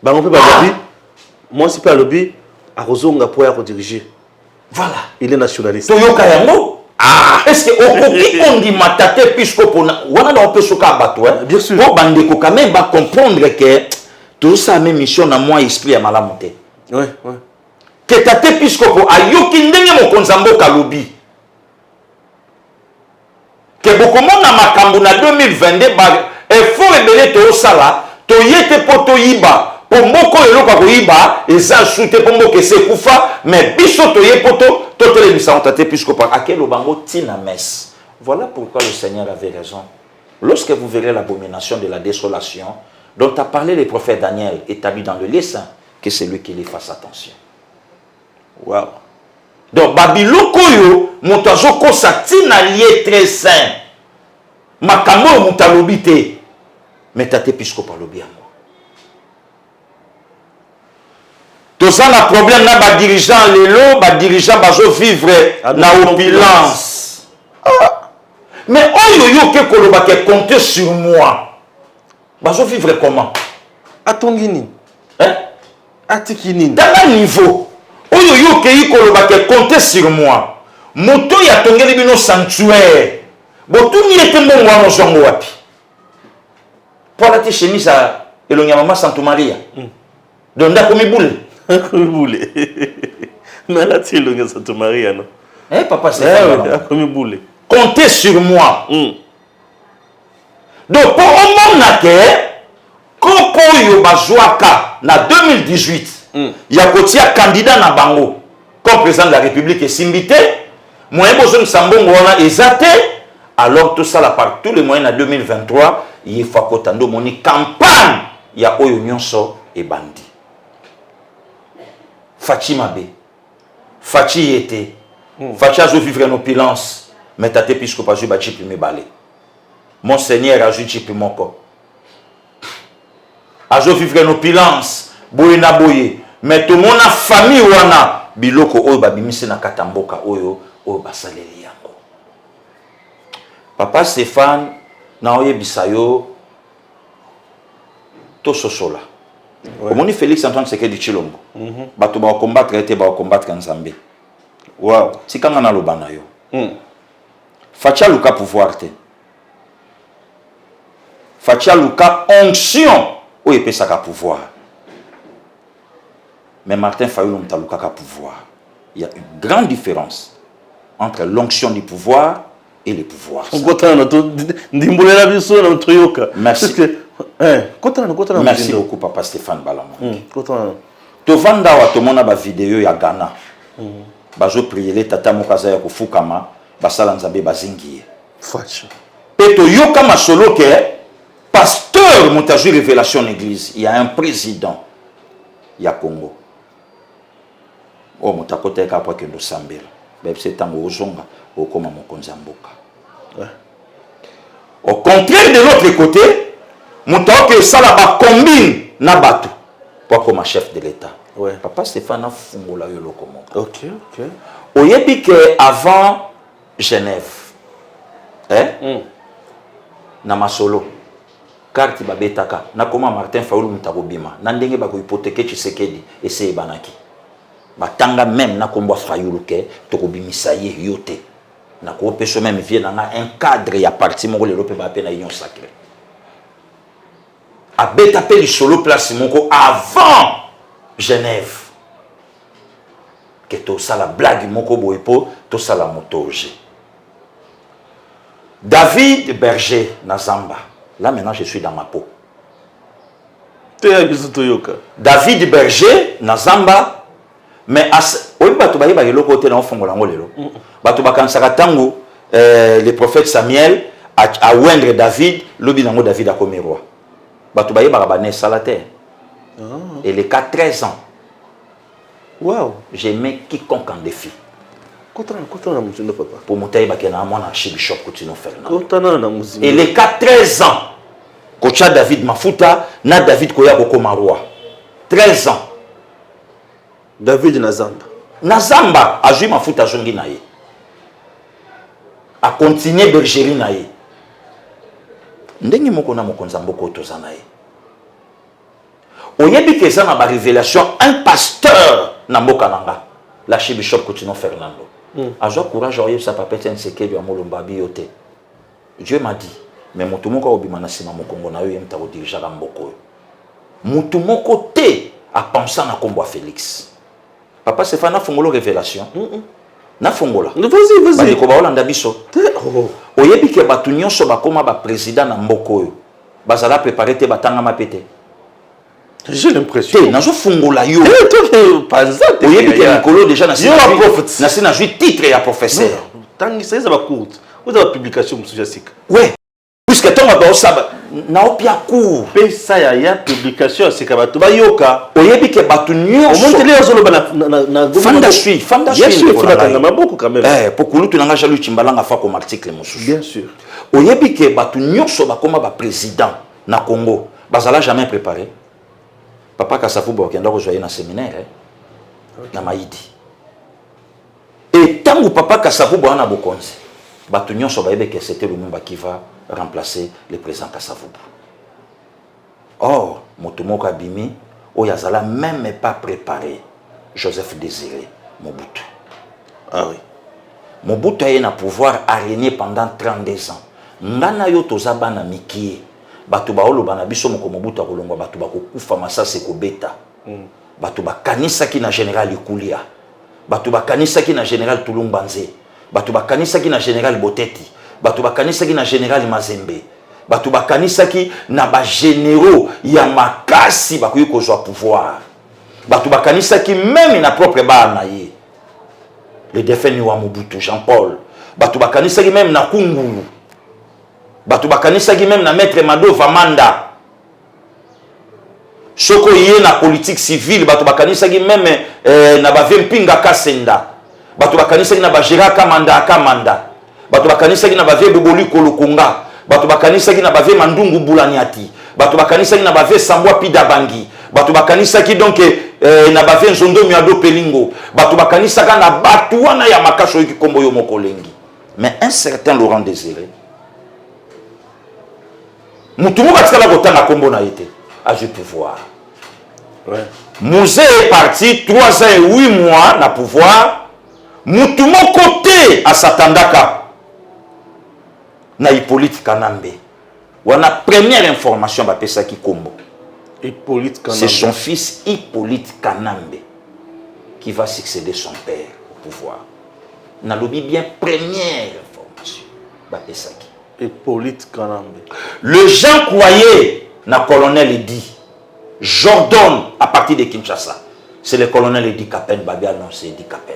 Bah on peut pas lobby. Moi c'est pas lobby. À Rosonga pour y diriger. Voilà. Il est nationaliste. Toyoka yango. Ah. Est-ce que on dit matate puisque pour wana na ope soka bato hein. Bien sûr. Pour bandeko quand même va comprendre que tout ça même mission na moi esprit à malamonté. Ouais. Que tate episcopo ayoki ndenge mokonzambo kalobi ke bokomona makambo na 2022 ba effort ebele to sala to yete poto yiba Pomboko eloko koyiba eza soute pomboko se kufa mais biso toye poto totele bisantate puisque par akelo bango tina messe. Voilà pourquoi le Seigneur avait raison. Lorsque vous verrez l'abomination de la désolation dont a parlé le prophète Daniel établi dans le lieu saint, que c'est lui qui y fasse attention. Wow. Donc babiloko yo moto azokosa tina lié très saint. Makambo mutalobi te mais tate épiscope alobi yango. Tout ça, le problème, na ba dirigeant lelo, ba dirigeant bazo vivre na opulence. Ah. Mais oyo yo ke koloba ke compter sur moi. Bazo vivre comment? Atongini. Hein? Atikini. Dans un niveau. Oyo yo ke koloba ke compter sur moi. Moto ya tongeli bino sanctuaire. Botu ni ete mbongo wana zongo wapi? Pour la chemise à Elonia Mama Santo Maria. Donc ndako mibule. Boule. Mais là, tu es Santo Maria, non? Eh, papa, c'est ça. Comptez sur moi. Donc, pour un moment, Koko Yobazouaka, en 2018, il y a un candidat na Bango, comme président de la République et Simbité, moi, je Sambongo wana ezate, alors tout ça, là, par tous les moyens en 2023, il y a une campagne, il y a Oyonyonso et Bandi. Fatima B. Fachi était. Fachi a vivre en opulence. Mais t'as été puisque pas joué bâti plus me balé. Monseigneur a joué chipi moko. A vivre en opulence. Boye na boye. Mais tout le monde a famille wana. Biloko oyo babimise na katamboka oyo basaleli yango. Papa Stéphane na oye bisayo to sosola. Omoni Félix Antoine Tshisekedi Tshilombo. Bato ba combattre te ba combattre Nzambe. Wow. Tikanga na loba na yo. Fatia luka pouvoir te. Fatia luka onction o epesaka pouvoir. Mais Martin Fayulu mtaluka ka pouvoir. Il y a une grande différence entre l'onction du pouvoir et le pouvoir. Merci. Merci beaucoup, Papa Stéphane Balamon. Tovanda wa tomona ba vidéo ya Ghana. Bazo prier tata mokaza ya kufukama basala nzambe bazingi. Fachi. Peto yoka masolo ke pasteur montazu révélation église, il y a un président ya Congo. Oh motakota ka kwa kendo sambela. Ba c'est tango ozonga okoma mokonzi mboka. Au contraire de l'autre côté, Moutaoke Salaba combine Nabatou pour comme chef de l'État. Ouais. Papa Stéphane a fungola yolo comment. Ok. Oyebi que avant Genève, na masolo, carte babetaka, na koma Martin Fayulu mutabobima, na ndenge bako hypothéquer Tshisekedi et c'est banaki. Batanga même na kombo Fayulu ke tokobimisa ye yote. Na ko peso même vie na un cadre ya parti moko le lope ba pe na union sacrée. A betapé du solo place moko avant Genève. Que tout ça la blague moko boipo, tout ça la motoge. David Berger Nazamba. Là maintenant je suis dans ma peau. David Berger Nazamba. Mais oui bato baye ba loko te na fongola ngolelo. Bato bakansaka tango le prophète Samuel a oindre David, lobi nango David a comme roi. Bato baye ba bané salater. Et les 13 ans. Wow. J'ai mis quiconque en défi. Papa. Pour monter bakena mon archibishop Coutinho Fernando. Et et les 13 ans. Kocha David Mafuta na David koya kokoma roi. 13 ans. David Nazamba. Nazamba a joué Mafuta zongi na ye. A continué bergerie na ye. Ndenge moko na mokonza mboko tozana ye. Oyebi ke ça na ba révélation un pasteur na mboka nanga. L'archibishop Coutinho Fernando. Azo courage oyebi sa papa tene sekeli ya molomba biyote. Dieu m'a dit, mais mutu moko obima na sima mokongo na yo yemta ko dirija ka mboko. Mutu moko te a pensé na kombo Félix. Papa Stéphane a fongolo révélation. Na fongola. Vas-y. Bandi ko ba olanda biso. Oyebi ke batu nyonso bakoma ba président na mboko yo. Bazala préparer te batanga mapete. J'ai l'impression. Te nazo fungola yo. Panza te. Oyebi ke Nikolo déjà na Yo a prophète. na titre ya professeur. Tant ça va court. Vous avez publication monsieur Jessica. Ouais. Puisque ton ba osaba na opia court. Pe ça ya publication c'est kabato ba yoka. Oyebi ke batu Au nyonso. monde les ozolo na Fanda suis. Bien sûr, il faut attendre beaucoup quand même. Pour kulutu nanga jalu chimbalanga fa comme article mosusu. Bien sûr. Oyebi ke batu nyonso ba koma ba président na Congo. Bazala jamais préparé. Papa Kasavubu okenda ko joyer na séminaire na Maïdi. Et tant que papa Kasavubu ana bokonzi, batu nyonso ba yebe que c'était Lumumba qui va remplacer le président Kasavubu. Or, motomoko abimi oyazala même pas préparé Joseph Désiré Mobutu. Ah oui. Mobutu a eu un pouvoir à régner pendant 32 ans. Ngana yo tozaba na mikie. Batu ba olo bana biso moko Mobutu akolongwa batu ba kokufa masase ko beta. Batu ba kanisa ki na général Ikulia. Batu ba kanisa ki na général Tulumbanze. Batu ba kanisa ki na général Boteti. Batu ba kanisa ki na général Mazembe. Batu ba kanisa ki na ba généraux ya makasi ba koyi kozwa pouvoir. Batu ba kanisa ki même na propre ba na ye. Le défunt wa Mobutu Jean-Paul. Batu ba kanisa ki même na Kungulu. Batu ba kanisa ki même na maître Mado Vamanda. Soko yé na politique civile, batu ba kanisa ki même na ba Vempinga Kasenda. Batu ba kanisa ki na ba Gérard Kamanda. Batu ba kanisa ki na ba Boboli Kolokunga. Batu ba kanisa ki na ba Mandungu Bulaniati. Batu ba kanisa ki na ba Sambwa Pidabangi. Batu ba kanisa ki donc na ba Nzondo Miado Pelingo. Batu ba kanisa ka na batu wana ya makaso ki kombo yo mokolengi. Mais un certain Laurent Désiré Mutumu batikala kotanga kombo na été a eu pouvoir. Ouais. Mouzé est parti 3 ans et 8 mois na pouvoir. Mutumu côté à Satandaka na Hippolyte Kanambe. Wana première information ba pesa ki kombo. Hippolyte Kanambe. C'est son fils Hippolyte Kanambe qui va succéder son père au pouvoir. Na lobi bien première information ba pesa ki. Hippolyte Kanambe. Le Jean croyait, na colonel dit, Jordan à partir de Kinshasa. C'est le colonel Edi Kapen, Babi annoncé Edi Kapen.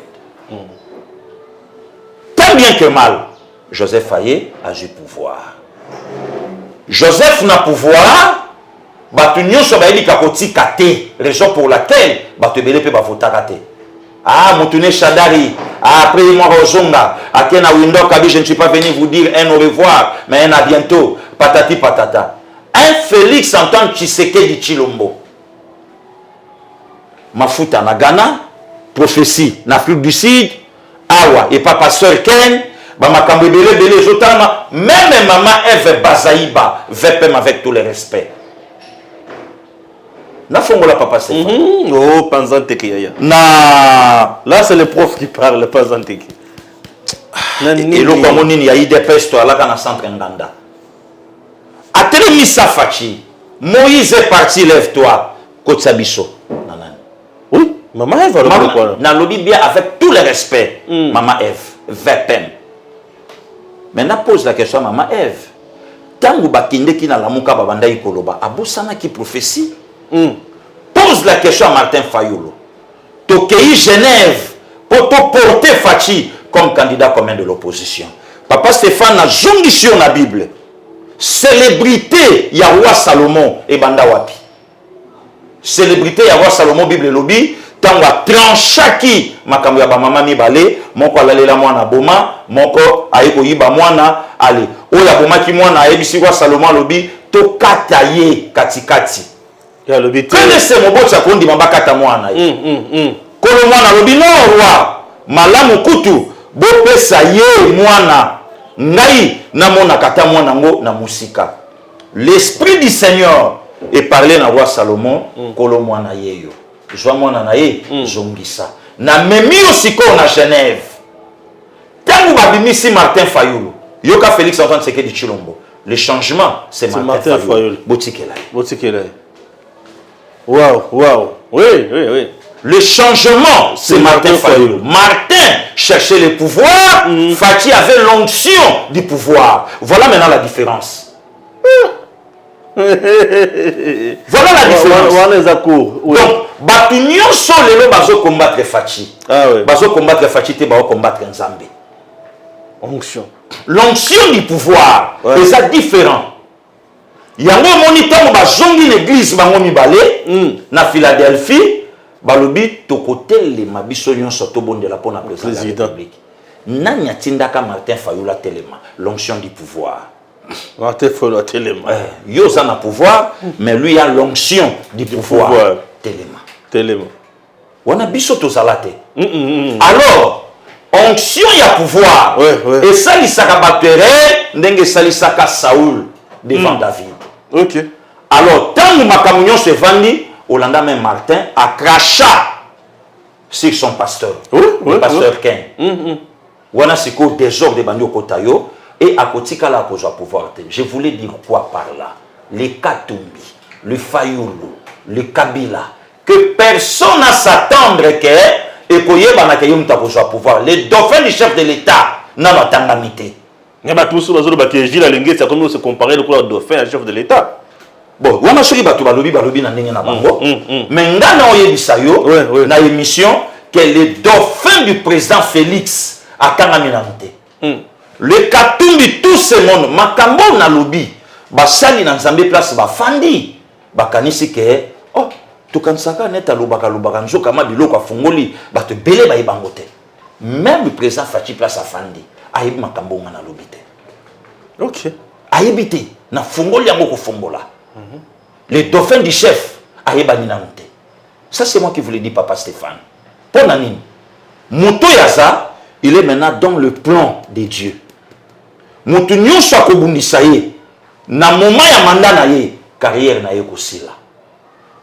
Tant bien que mal, Joseph Faye a eu pouvoir. Joseph n'a pouvoir, batu nyonso ba yeli kakoti kate, raison pour laquelle batu belé pe ba vota kate. Ah, Moutouné Chadari, après moi Rozonga, à Kena Window Kabi, je ne suis pas venu vous dire un au revoir, mais un à bientôt, patati patata. Un Félix Antoine Tshisekedi Chilombo. Mafuta na Ghana, prophétie en Afrique du Sud, Awa et pas pasteur Ken, Bamakambe Bele Bele Jotama, même maman Eve Bazaïba, VPM avec tout le respect. Na fongola papa Stéphane. Oh, Panzanteke yaya. Na Là, c'est le prof qui parle, Panzanteke. et le communini ya IDPS to alaka na centre Nganda. Atele Missa Fachi, Moïse est parti, lève-toi, Kotsabiso. Oui, maman Eve va le quoi. Na lobby bien avec tout le respect, maman Eve, VPM. Maintenant pose la question à maman Eve. Tangu bakinde ki na lamuka babanda ikoloba, abosana ki prophétie. Pose la question à Martin Fayulu. Tokei Genève pour te porter Fachi comme candidat commun de l'opposition. Papa Stéphane a zongi sur la Bible. Célébrité ya roi Salomon et banda wapi. Célébrité ya roi Salomon Bible lobby tango tranchaki makambo ya ba mama mibale moko alalela mwana boma moko ayeko yiba mwana ale oya boma ki mwana ayebisi roi Salomon lobby to kataye katikati. Il y a le but. Connaissez mon beau sakondi mabakata mwana. Kolo mwana lobi no roi malamu kutu bo pesa ye mwana ngai na mona kata mwana ngo na musika. L'esprit du Seigneur est parlé na roi Salomon kolo mwana yeyo. Joa mwana na ye zongisa. Na memi osiko na Genève. Tangu babimisi Martin Fayulu. Yoka Félix Antoine Tshisekedi Tshilombo. Le changement c'est Martin Fayulu. Botikela. Botikela. Waouh, waouh. Oui, oui, oui. Le changement, c'est Martin Fayulu. Martin cherchait le pouvoir, Fachi avait l'onction du pouvoir. Voilà maintenant la différence. Voilà la différence. Oui. Donc, batu nyonso lelo bazo combattre Fachi. Ah oui. Bazo combattre Fachi te bazo combattre Nzambe. Onction. L'onction du pouvoir, Ouais. est ça différent. Yango moni tango bazongi l'église bango mibale na Philadelphie, balobi tokotele mabiso nyonso to bondela pona président de la Président. République. Nani atindaka Martin Fayulu telema, l'onction du pouvoir. Martin Fayulu telema. Yo za na pouvoir, mais lui a l'onction du pouvoir. Telema. Telema. Wana biso tozala te. Alors, onction ya pouvoir. Ouais. Et ça lisaka batere ndenge salisaka Saoul devant David. Ok. Alors, tant que Makamounion se vendit, Olanda même Martin a craché sur son pasteur. Le pasteur Ken. Wana siko désordre de Bandio Kotayo et à Kotika la cause pouvoir. Je voulais dire quoi par là? Les Katumbi, le Fayulu, le Kabila, que personne n'a s'attendre que et koye banakayum ta cause pouvoir. Les dauphins du chef de l'État n'a pas tangamité. Il y a tous ceux qui Gilles Alengue, c'est comme se comparer le couleur dauphin à chef de l'État. Bon, on a choisi batu balobi na ndenge na bango. Mais ngana oyebisa yo na émission que le dauphin du président Félix a kangaminante. Le Katumbi tout ce monde makambo na lobi basali na Nzambe place ba fandi bakanisi ke oh tukansaka neta lobaka nzoka mabiloko afungoli bato belé ba ibangote. Même le président Fachi place a fandi ayebi makambo ngana lobi te. Ok. Ayebi te na fungoli yango ko fongola. Les dauphins du chef ayeba ni nanute. Ça c'est moi qui vous le dis papa Stéphane. Pour nanine. Moto yaza, il est maintenant dans le plan de Dieu. Moto nyonso akobundisa ye na moment ya mandat na ye carrière na ye kosila.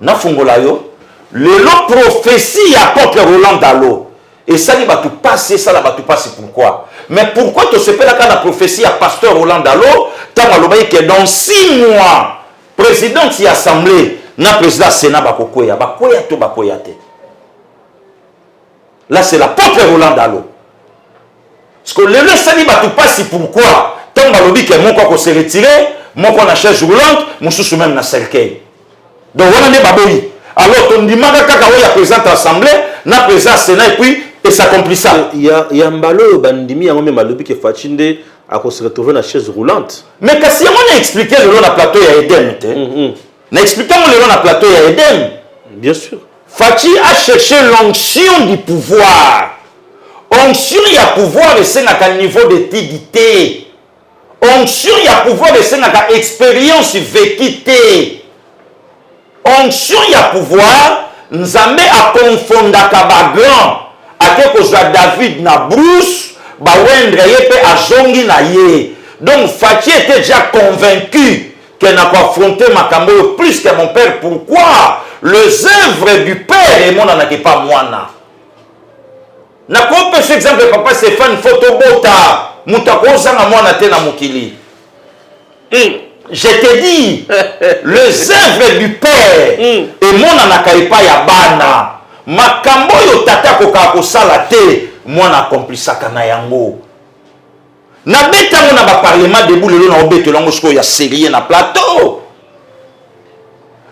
Na fongola yo lelo prophétie ya apôtre Roland Dalo. Et ça li batu passer ça la batu passer pourquoi? Mais pourquoi tu se fais la prophétie à pasteur Roland Dalo tant alobaye que dans 6 mois président de l'Assemblée, na président Sénat bakokoya to bakoya te. Là c'est l'apôtre Roland Dalo. Parce que le sali batou pas si pourquoi tant balobi que mon ko se retirer, mon ko na chaise roulante, mon sous même na cercueil. Donc on est baboyi. Alors ton dimaka kaka oya président de l'Assemblée, na président Sénat et puis et ça accomplit ça. Il y a mbalo bandimi yango même balobi que Fachinde a se retrouver na chaise roulante. Mais kasi on a expliqué le long na plateau ya Eden te. Na expliqué le long na plateau ya Eden. Bien sûr. Fachi a cherché l'onction du pouvoir. Onction y a pouvoir et c'est à niveau de dignité. Onction y a pouvoir et c'est à expérience vécue. Onction y a pouvoir, Nzambe a confondaka ba grand. Ake kozwa David na Bruce, ba wendre yepe a zongi na ye. Donc Fachi était déjà convaincu qu'elle n'a pas affronté Makambo plus que mon père. Pourquoi? Les œuvres du père et mon n'en pas moi. Na ko pese exemple papa Stéphane photobota mutako zanga mwana te na mukili. Je te dis les œuvres du père et mon n'en pas ya bana. Makambo yo tata ko ka ko sala te mwana accomplisaka na yango. Na betango na ba parlement debout lelo na obeto lango sko ya sérieux na plateau.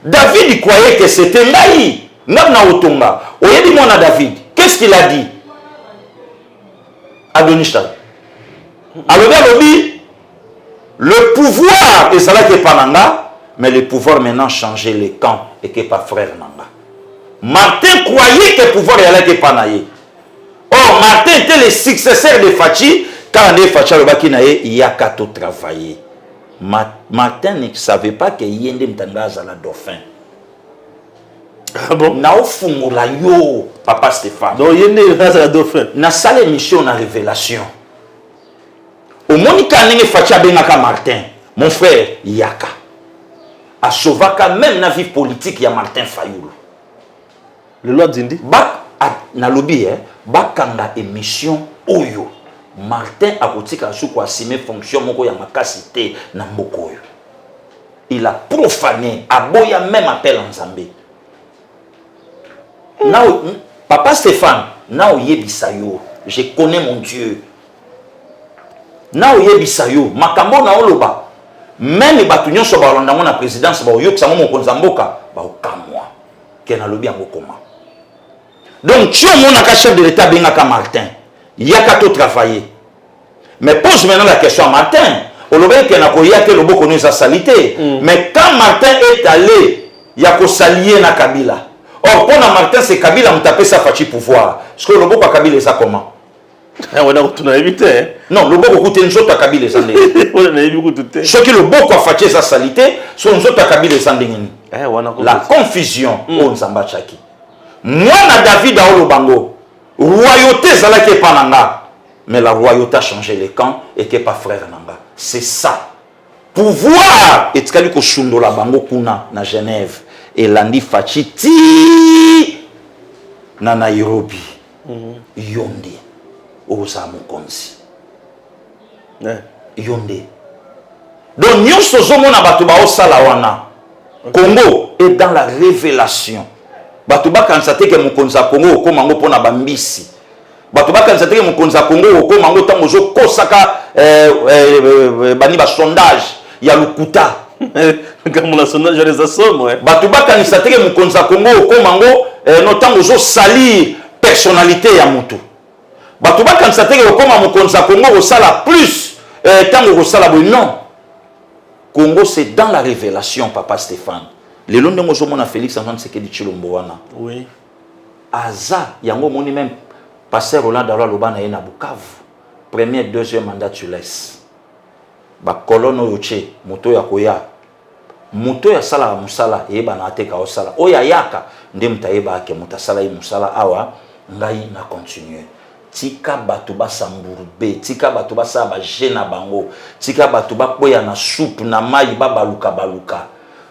David croyait que c'était ngai. Na otonga. Oyebi mwana David. Qu'est-ce qu'il a dit? Adonisha. Alors Alobi, le pouvoir et ça là qui pananga, mais le pouvoir maintenant changer les camps et que pas frère nanga. Martin croyait que le pouvoir allait que panaye. Or Martin était le successeur de Fachi. Quand on est Fachi Alobaki naye, il y a qu'à tout travailler. Martin ne savait pas que Yende Mtangaza la dauphin. Ah bon? Na ofungola yo papa Stéphane. Donc Yende la dauphin. Na salle mission na révélation. Au monika nenge Fachi abengaka Martin, mon frère Yaka. A sauvaka même na vie politique ya Martin Fayulu. Le loi Zindi. Ba na lobby bakanga émission oyo. Martin akotika suko assumer fonction moko ya makasité na mboko oyo. Il a profané, aboya même appel en Zambie. Now, papa Stéphane, now yebisayo, je connais mon Dieu. Now yebisayo, makambo na oloba. même bato nyonso balondango na présidence baoyokisa ngo mokonzi ya mboka baokamwa ke nalobi yango koma. Donc ti omonaka chef de l'état abengaka Martin yaka to travailler, mais pose maintenant la question à Martin olobeki ke nakoya te loboko no eza salité. Mais quand Martin est allé ya kosalie na Kabila, or pour Martin c'est Kabila mutapé sa fachi pouvoir, parce que loboko ya Kabila eza comment? Non, le boko koute nzoto akabi les andé. Ce qui le boko a faché sa salité, son nzoto akabi les andé. La confusion on zamba chaki. Moi na David a bango. Royauté zala ke pananga. Mais la royauté a changé les camps et que pas frère nanga. C'est ça. Pouvoir et tkali ko shundo la bango kuna na Genève et landi fachi ti na Nairobi. Yonde. Oza mokonzi. Yonde. Donc nyonso zomona bato ba osala wana. Congo est dans la révélation. Bato ba kanisa te ke mokonzi Congo okoma ngo pona bambisi. Bato ba kanisa te ke mokonzi Congo okoma ngo tango zo kosaka bani ba sondage ya lukuta. Comme la sondage les assomme ouais. Bato ba kanisa te ke mokonzi Congo okoma ngo no tango zo salir personnalité ya mutu. Bato ba kanisa te ke okoma mokonzi Congo osala plus tango osala bo non. Congo c'est dans la révélation papa Stéphane. Le long de mon Félix Antoine Tshisekedi Tshilombo wana. Oui. Aza yango moni même pasteur Roland Darwa Lobana na Bukavu. Premier deuxième mandat tu laisses. Ba colonne yoche moto ya koya. Moto ya sala musala yeba na ateka osala. Oya yaka nde mutayeba ke mutasala yi musala awa ngai na continuer. Tika bato ba samburbe, tika bato ba sa ba jena bango, tika bato ba koya na soupe na mai ba baluka baluka.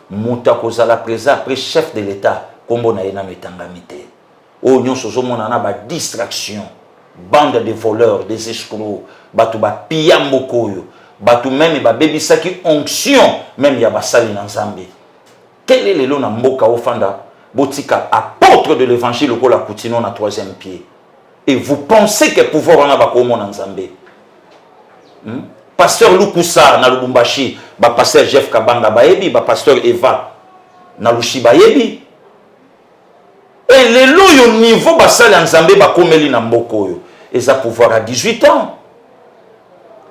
Muta kozala président après chef de l'état kombo na ena metangamite. O nyonso zomona na ba distraction, bande de voleurs, des escrocs, bato ba piyambo koyo, bato même ba bebisaki onction même ya basali na Nzambe. Quel est le lot na mboka ofanda botika apôtre de l'évangile ko la Koutino na troisième pied. Et vous pensez que pouvoir en a bakomo na Nzambe. Pasteur Lukusa na Lubumbashi, ba pasteur Jeff Kabanga baebi, ba pasteur Eva na Lushiba yebi. Et les loyo niveau basali Nzambe bakomeli na mboko yo. Et ça pouvoir à 18 ans.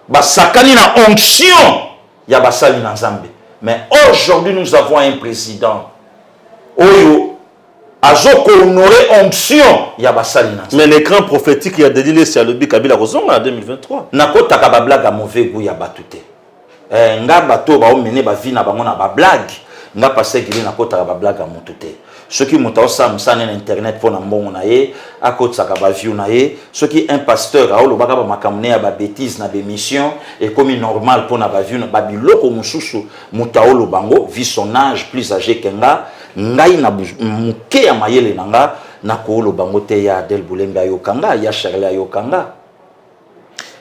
Ba sakani na onction ya basali na Nzambe. Mais aujourd'hui nous avons un président oyo azoko honorer onction ya basali na Nzambe. Mais l'écran prophétique il y a dédié les Sialobi Kabila Kozonga en 2023. Nakota ka ba blague mauvais goût ya batute. Nga bato ba omene ba vie na bango na ba blague. Nga passer gili nakota ka ba blague a motute. Ceux qui montent ça musane na internet pour na mbongo na ye, akota ka ba view na ye. Ceux qui un pasteur a lo baka ba makamne ya ba bêtise na bémission et comme normal pour na ba view na ba biloko mususu mutaolo bango vu son âge plus âgé que nga. Ngai na muke ya mayele nanga na koolo bango te ya Adel Boulembe ayokanga ya Charles ayokanga.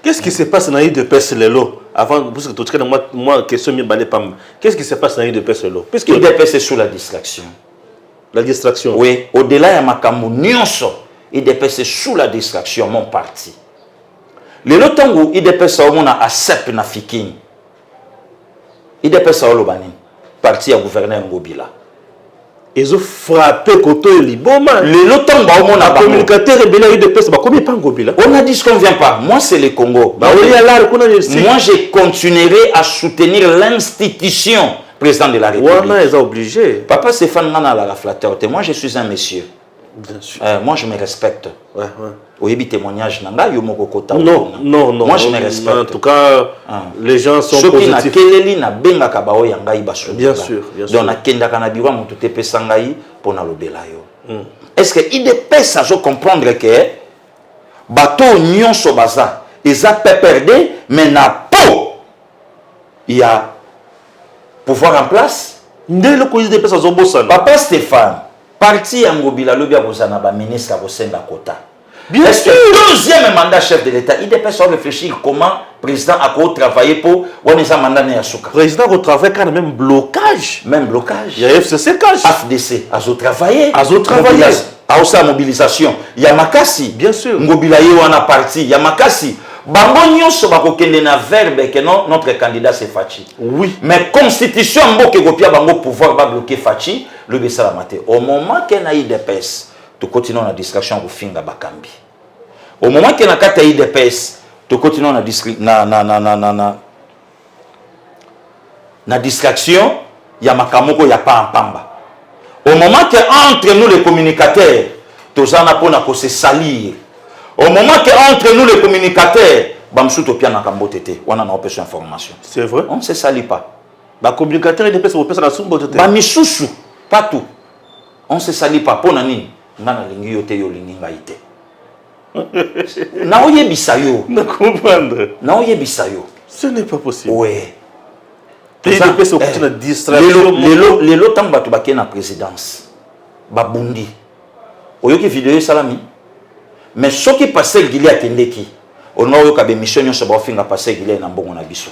Qu'est-ce qui se passe dans l'IDPS Lelo avant parce que tout cas moi question mi balé pam. Qu'est-ce qui se passe dans l'IDPS Lelo? Parce que l'IDPS est sous la distraction. La distraction. Oui, au-delà ya makambo nyonso, l'IDPS est sous la distraction mon parti. Lelo tango l'IDPS omona accept na fiking. l'IDPS olobani parti ya gouverneur Ngobila. Ils ont frappé Koto et Liboma. Le loton ba omona ba communicateur et Bela de peste ba combien pas Ngobila. On a dit ce qu'on vient pas. Moi c'est le Congo. Moi je continuerai à soutenir l'institution président de la République. Ouais, ils ont obligé. Papa Stéphane Nana la flatteur. Moi je suis un monsieur. Bien sûr. Moi je me respecte. Ouais. Oui, témoignage nanga yomoko kota. Non. Moi je me respecte. En tout cas, les gens sont positifs. Ce qui na keleli na benga kabao yangai basu. Bien sûr. Donc na kenda kana biwa mutu te pesangai pona lobela yo. Est-ce que il dépêche à comprendre que bateau nyonso baza eza peperde mais na po il y a pouvoir en place. Ndé le cause des personnes zobosan. Papa Stéphane parti Ngobila lobi akozana ba ministre akosenga kota. Bien sûr. Deuxième mandat chef de l'État, il dépêche à réfléchir comment le président a travaillé pour un mandat de Yasuka. Le président a travaillé quand même blocage. Même blocage. Il y a FCC cash. AFDC a travaillé. A aussi mobilisation. Il y a Makassi. Bien sûr. Ngobila Yewana parti. Il y a Makassi. bango nyonso bakokende na verbe que non notre candidat c'est Fachi. Oui. Mais constitution mboke kopia bango pouvoir ba bloquer Fachi le besala maté. Au moment que na IDPS, tu continues na distraction ko finga bakambi. Au moment que na kata IDPS, tu continues na distraction ya makamoko ya pa pamba. Au moment que entre nous les communicateurs, tozana pona ko se salir. Au moment que entre nous les communicateurs, bamsuto pia na kambotete, wana na opération information. C'est vrai. On ne se salit pas. Ba communicateur IDPS au pesa na sumbotete. Ba misusu, pas tout. On se salit pas pona nini? Ngana lingi yote yo lingi ngaite. Na oyebisa yo. Na comprendre. Na oyebisa yo. Ce n'est pas possible. Ouais. IDPS au côté de distraction. Les lots tant batu baké na présidence. Ba bundi. Oyoki vidéo salami. Mais ce qui passe il y a kendeki. On a eu des missions sur le fin à passer il y a un bon abisso.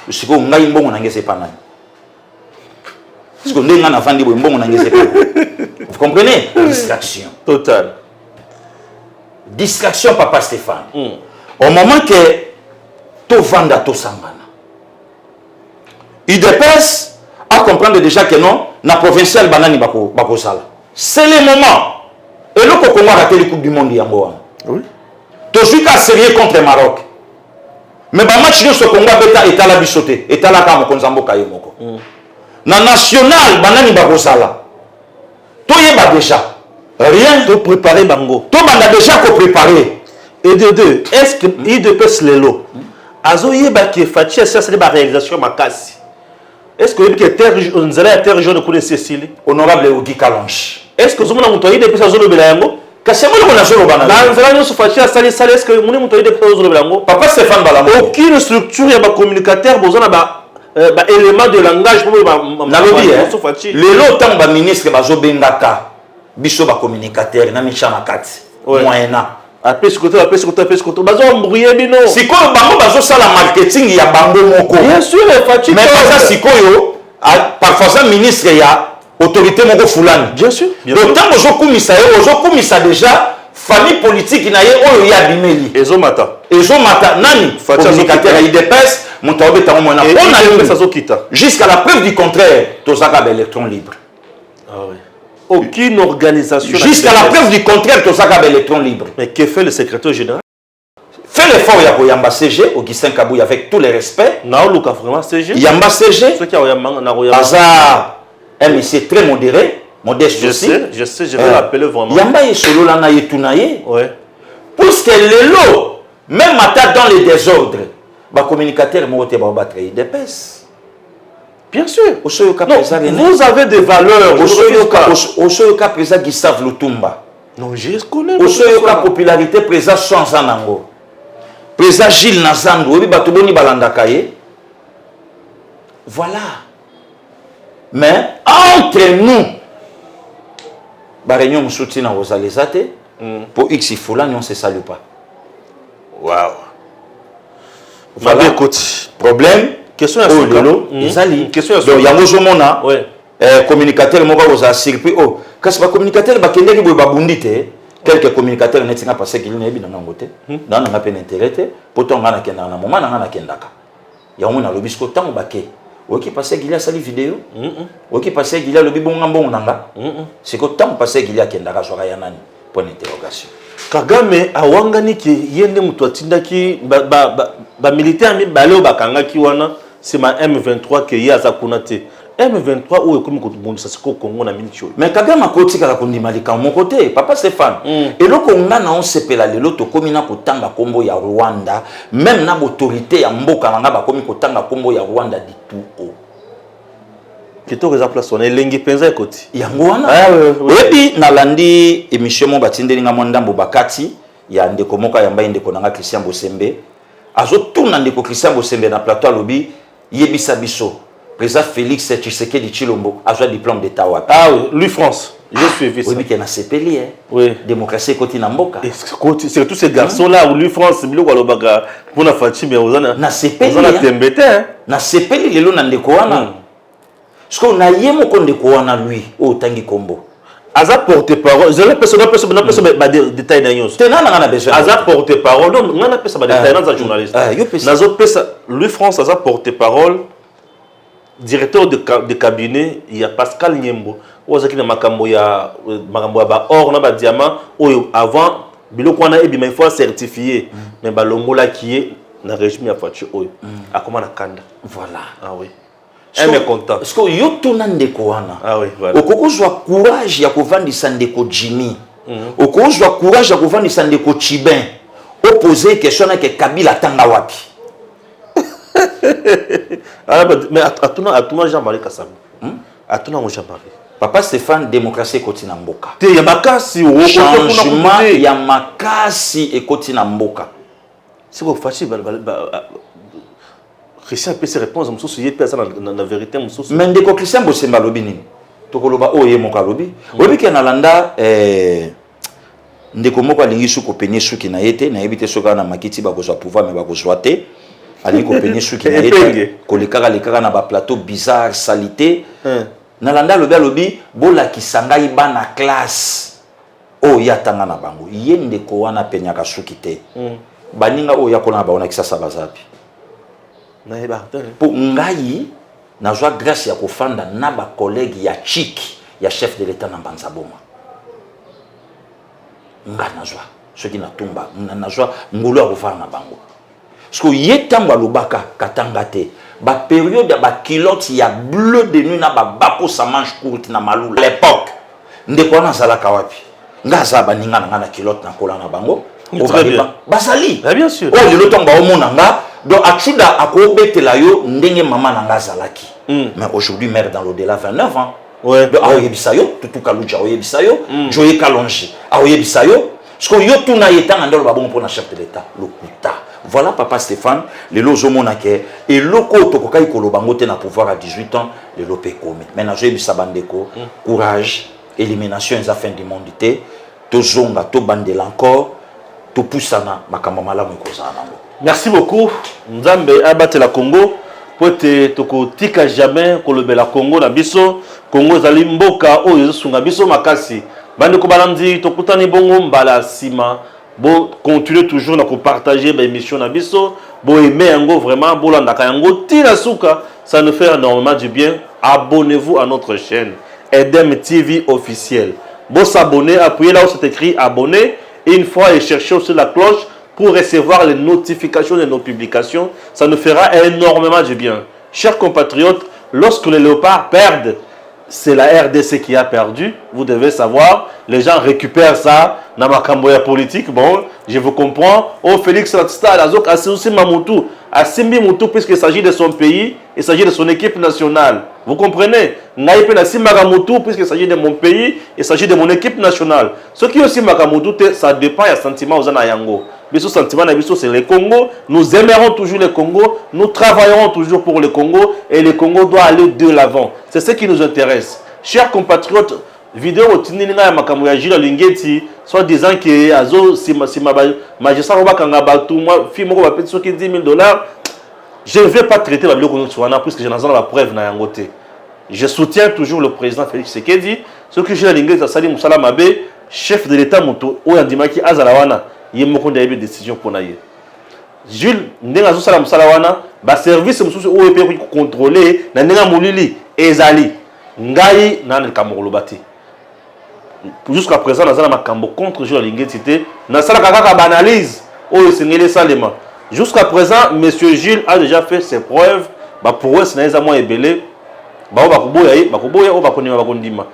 Ce qu'on a un bon angé pas nan. Ce qu'on a vendu un bon angé pas. Vous comprenez? Distraction. Total. Distraction papa Stéphane. Au moment que tu vends tout sangana. Il dépasse à comprendre déjà que non, na provincial banani bako sala. C'est le moment. Et le Congo a raté la Coupe du Monde yango. Oui. Toujours qu'à sérieux contre le Maroc. Mais le match de ce Congo est à la bisoté. Et à la cam konzambo kayemoko. Na national banani bako sala. To yeba déjà. Rien De préparer bango. to banda déjà ko préparer. Et de deux, est-ce que IDPS les lots Azo yeba qui Fachi ça c'est la réalisation makasi. Est-ce que on allait à terre jaune connaît Cécile Honorable Ogi Kalonge. est-ce que zomona muto IDPS azo bela yango Kasi moi on a solo bana. dans la nous Fachi sali est-ce que moni muto IDPS azo bela yango Papa Stéphane Balamo. aucune structure ya ba communicateur bozana ba élément de langage pour ba Nalobi Fachi les lots tant ba ministre bazo bengaka biso ba communicateur na michama kati. Moyena. après ce côté bazo embrouiller bino Sikoyo bango bazo sala marketing ya bango moko. bien sûr Fachi Mais pas ça sikoyo parfois ça ministre ya autorité moko fulani. bien sûr Donc tant ozo kumisa déjà famille politique na ye oyo ya bimeli. ezo mata Nani communicateur ya IDPS montaobe tango mona et on IDPS a azo kita jusqu'à la preuve du contraire tozaka ba électron libre. ah oui aucune organisation Jusqu'à la preuve du contraire tozaka ba électron libre. mais que fait le secrétaire général Fais l'effort ya koyamba CG Augustin Kabouy avec tout le respect. na luka vraiment CG Yamba CG ce qui a yamba na royamba Azar un monsieur très modéré, modeste je aussi. sais je vais l'appeler vraiment Yamba est solo là na yetunaye. ouais Puisque les lots, même à dans les désordres, les communicateurs m'ont été battre IDPS. bien sûr Non, vous avez des valeurs Osoyoka présent Gustave Lutumba. non je connais Osoyoka popularité présent sans anango. Présent Gilles Nazango, obi batuboni balandakaye. Voilà. Mais entre nous, la réunion me soutient aux Alésate, pour X il faut là, on ne se salue pas. waouh Voilà. écoute Problème. question à Oh, lelo, ezali. question à Donc, yango zomona, ouais communicateur moko oza surpris. Oh, kasi ba communicateur ba kendeki boy ba bundite. Quelques communicateurs netinga passé qu'il nebi na ngote. Dans na peine intérêt te, poto ngana kenda na moment ngana kendaka. Yango na lobisko tango bake. Oki passé qu'il y a sali vidéo. Oki passé qu'il y a lobi bonga bonga nanga. C'est que tango passé qu'il y a kendaka soka ya nani. Point d'interrogation. Kagame awangani ki yende mutu atindaki ba militaire mi baleo bakanga ki wana c'est ma M23 ke yaza kuna te M23 ou ekomi ko bondisa siko Congo na mincho Mais Kagame akoti kala kondima lika mon côté papa Stéphane et loko ngana on sepela lelo to komi na kotanga kombo ya Rwanda même na autorité ya mboka nga ba komi kotanga kombo ya Rwanda di tout o kitoko za place on elengi penza ekoti yango wana ouais. ebi nalandi émission mo batindeli nga mondambo bakati ya ndeko moka ya mbaye ndeko nanga Christian Bosembe azo tourna ndeko Christian Bosembe na plateau lobi yebisa biso président Félix Tshisekedi Tshilombo azo diplôme d'état wapi ah oui lui France j'ai suivi ça oui qui na sepeli oui démocratie koti na mboka c'est tous ces garçons là où lui France bilo kwa lobaka pona Fatima ozana na sepeli ozana tembete na sepeli lelo na ndeko wana parce que na yemo ko ndeko wana lui o tangi kombo Aza porte-parole, je n'ai pas de détails dans Tu as besoin. Aza porte-parole, non, on n'a pas de détails dans un journaliste. Lui, France, Aza porte-parole, directeur de cabinet, il y a Pascal Nyembo. Oza qui na makambo ya ba or na ba diamant, avant, biloko wana ebi mais il faut certifier. Mais ba longola qui est na régime ya voiture oyo. A comment na kanda. Voilà. Ah oui. Elle est content. Parce que yo tuna ndeko wana. Ah oui, voilà. Okozwa courage ya kovandisa ndeko Jimmy. Okozwa courage ya kovandisa ndeko Chibin. Opposer question na ke Kabila tanga wapi. Mais atuna Jean-Marie Kassamou. Atuna Jean-Marie. Papa Stéphane, démocratie ekoti na mboka. Te ya makasi changement ya makasi ekoti na mboka. C'est quoi facile Christian peut se répondre à monsieur yé ça na vérité monsieur. Mais ndeko Christian Bosemba lobi nini? Tokoloba oye moka lobi. Obi ke na landa ndeko moko alingi suko penye suki na yete na yebite soka na makiti ba kozwa pouvoir mais ba kozwa te. Alingi ko penye suki na yete kolekaka na ba plateau bizarre salité. Nalanda lobi bola kisanga iba na classe o yatanga na bango yende ko wana penya ka suki te baninga o yakona ba ona kisasa bazapi na eba po ngai nazwa grâce ya kofanda na ba collègue ya chiki ya chef de l'état na Mbanza Boma nga nazwa soki na tumba nazwa ngolo ya kofanda na bango parce que yetango lobaka katanga te ba période ya ba kilote ya bleu de nuit na ba bako sa manche courte na malula l'époque ndeko na zalaka wapi ngaza baninga na kilote na kola na bango basali bien sûr oh lelo tonga omona nga donc achuda akobetela yo ndenge mama na nga zalaki mais aujourd'hui mère dans l'au-delà 29 ans ouais aoyebisa yo tutu kaluja aoyebisa yo Joye Kalonji aoyebisa yo parce que yo tuna yetanga ndolo babongo pona chef de l'état lokuta. Voilà papa Stéphane, les lots monake et loko tokokai kolobango te na pouvoir à 18 ans, les lopé commis. Maintenant j'ai sabandeko, courage, élimination en fin du monde te, to zonga, to bandel encore, to poussana makambo malamu kozana. Merci beaucoup. Nzambe abate la Congo. Pote toko tika jamais kolobe la Congo na biso, Congo zali mboka oyo sunga biso makasi. Bande ko balandi tokutani bongo mbala sima. Bon, continuez toujours à partager mes émissions na biso. Bon, aimer yango vraiment, bon landaka yango tina suka, ça nous fait énormément du bien. Abonnez-vous à notre chaîne Edem TV officiel. Bon, s'abonner, appuyez là où c'est écrit abonner et une fois et cherchez aussi la cloche pour recevoir les notifications de nos publications. Ça nous fera énormément du bien. Chers compatriotes, lorsque les léopards perdent, c'est la RDC qui a perdu. Vous devez savoir, les gens récupèrent ça dans ma camboya politique. Bon, je vous comprends. Oh, Félix Ratstad, Azok, Assimbi Mamoutou, Assimbi Moutou, puisqu'il s'agit de son pays, il s'agit de son équipe nationale. Vous comprenez? Naïpe Nassim Magamoutou, puisqu'il s'agit de mon pays, il s'agit de mon équipe nationale. Ce qui est aussi Magamoutou, ça dépend du sentiment aux Anayango. Mais ce sentiment, c'est le Congo. Nous aimerons toujours le Congo. Nous travaillerons toujours pour le Congo. Et le Congo doit aller de l'avant. C'est ce qui nous intéresse. Chers compatriotes, vidéo Tininga Makamuya Gilles Lingeti, soit disant que Azo, si magistrat Robakanga Batou, moi, fille, moi, je vais 10 000 $. Je ne vais pas traiter la vidéo puisque je n'ai pas la preuve. Je soutiens toujours le président Félix Tshisekedi. Ce que Gilles Lingeti, Salim Moussala Mabe, chef de l'État, Oyandimaki Azalawana. Il y a une décision pour naïe. Jules, n'enga sala musala wana, ba service mususu o epe ko contrôler na n'enga mulili ezali. Ngai na ne kamolo bati. Jusqu'à présent na zala makambo contre Jules Lingeti na sala kaka banalise o sengele salema. Jusqu'à présent monsieur Jules a déjà fait ses preuves, ba pour eux c'est na moins ebelé. Ba kuboya o ba konima ba kondima.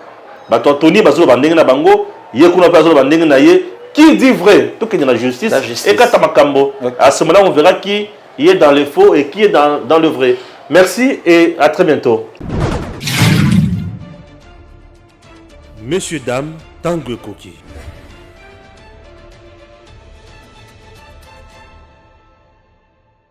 Ba toni ba zo bandenge na bango, ye kuna pa zo bandenge na ye. Qui dit vrai? Tout qu'il y a la justice. Et quand à ce moment-là, on verra qui est dans le faux et qui est dans le vrai. Merci et à très bientôt. Messieurs, dames, Tanguy Koki.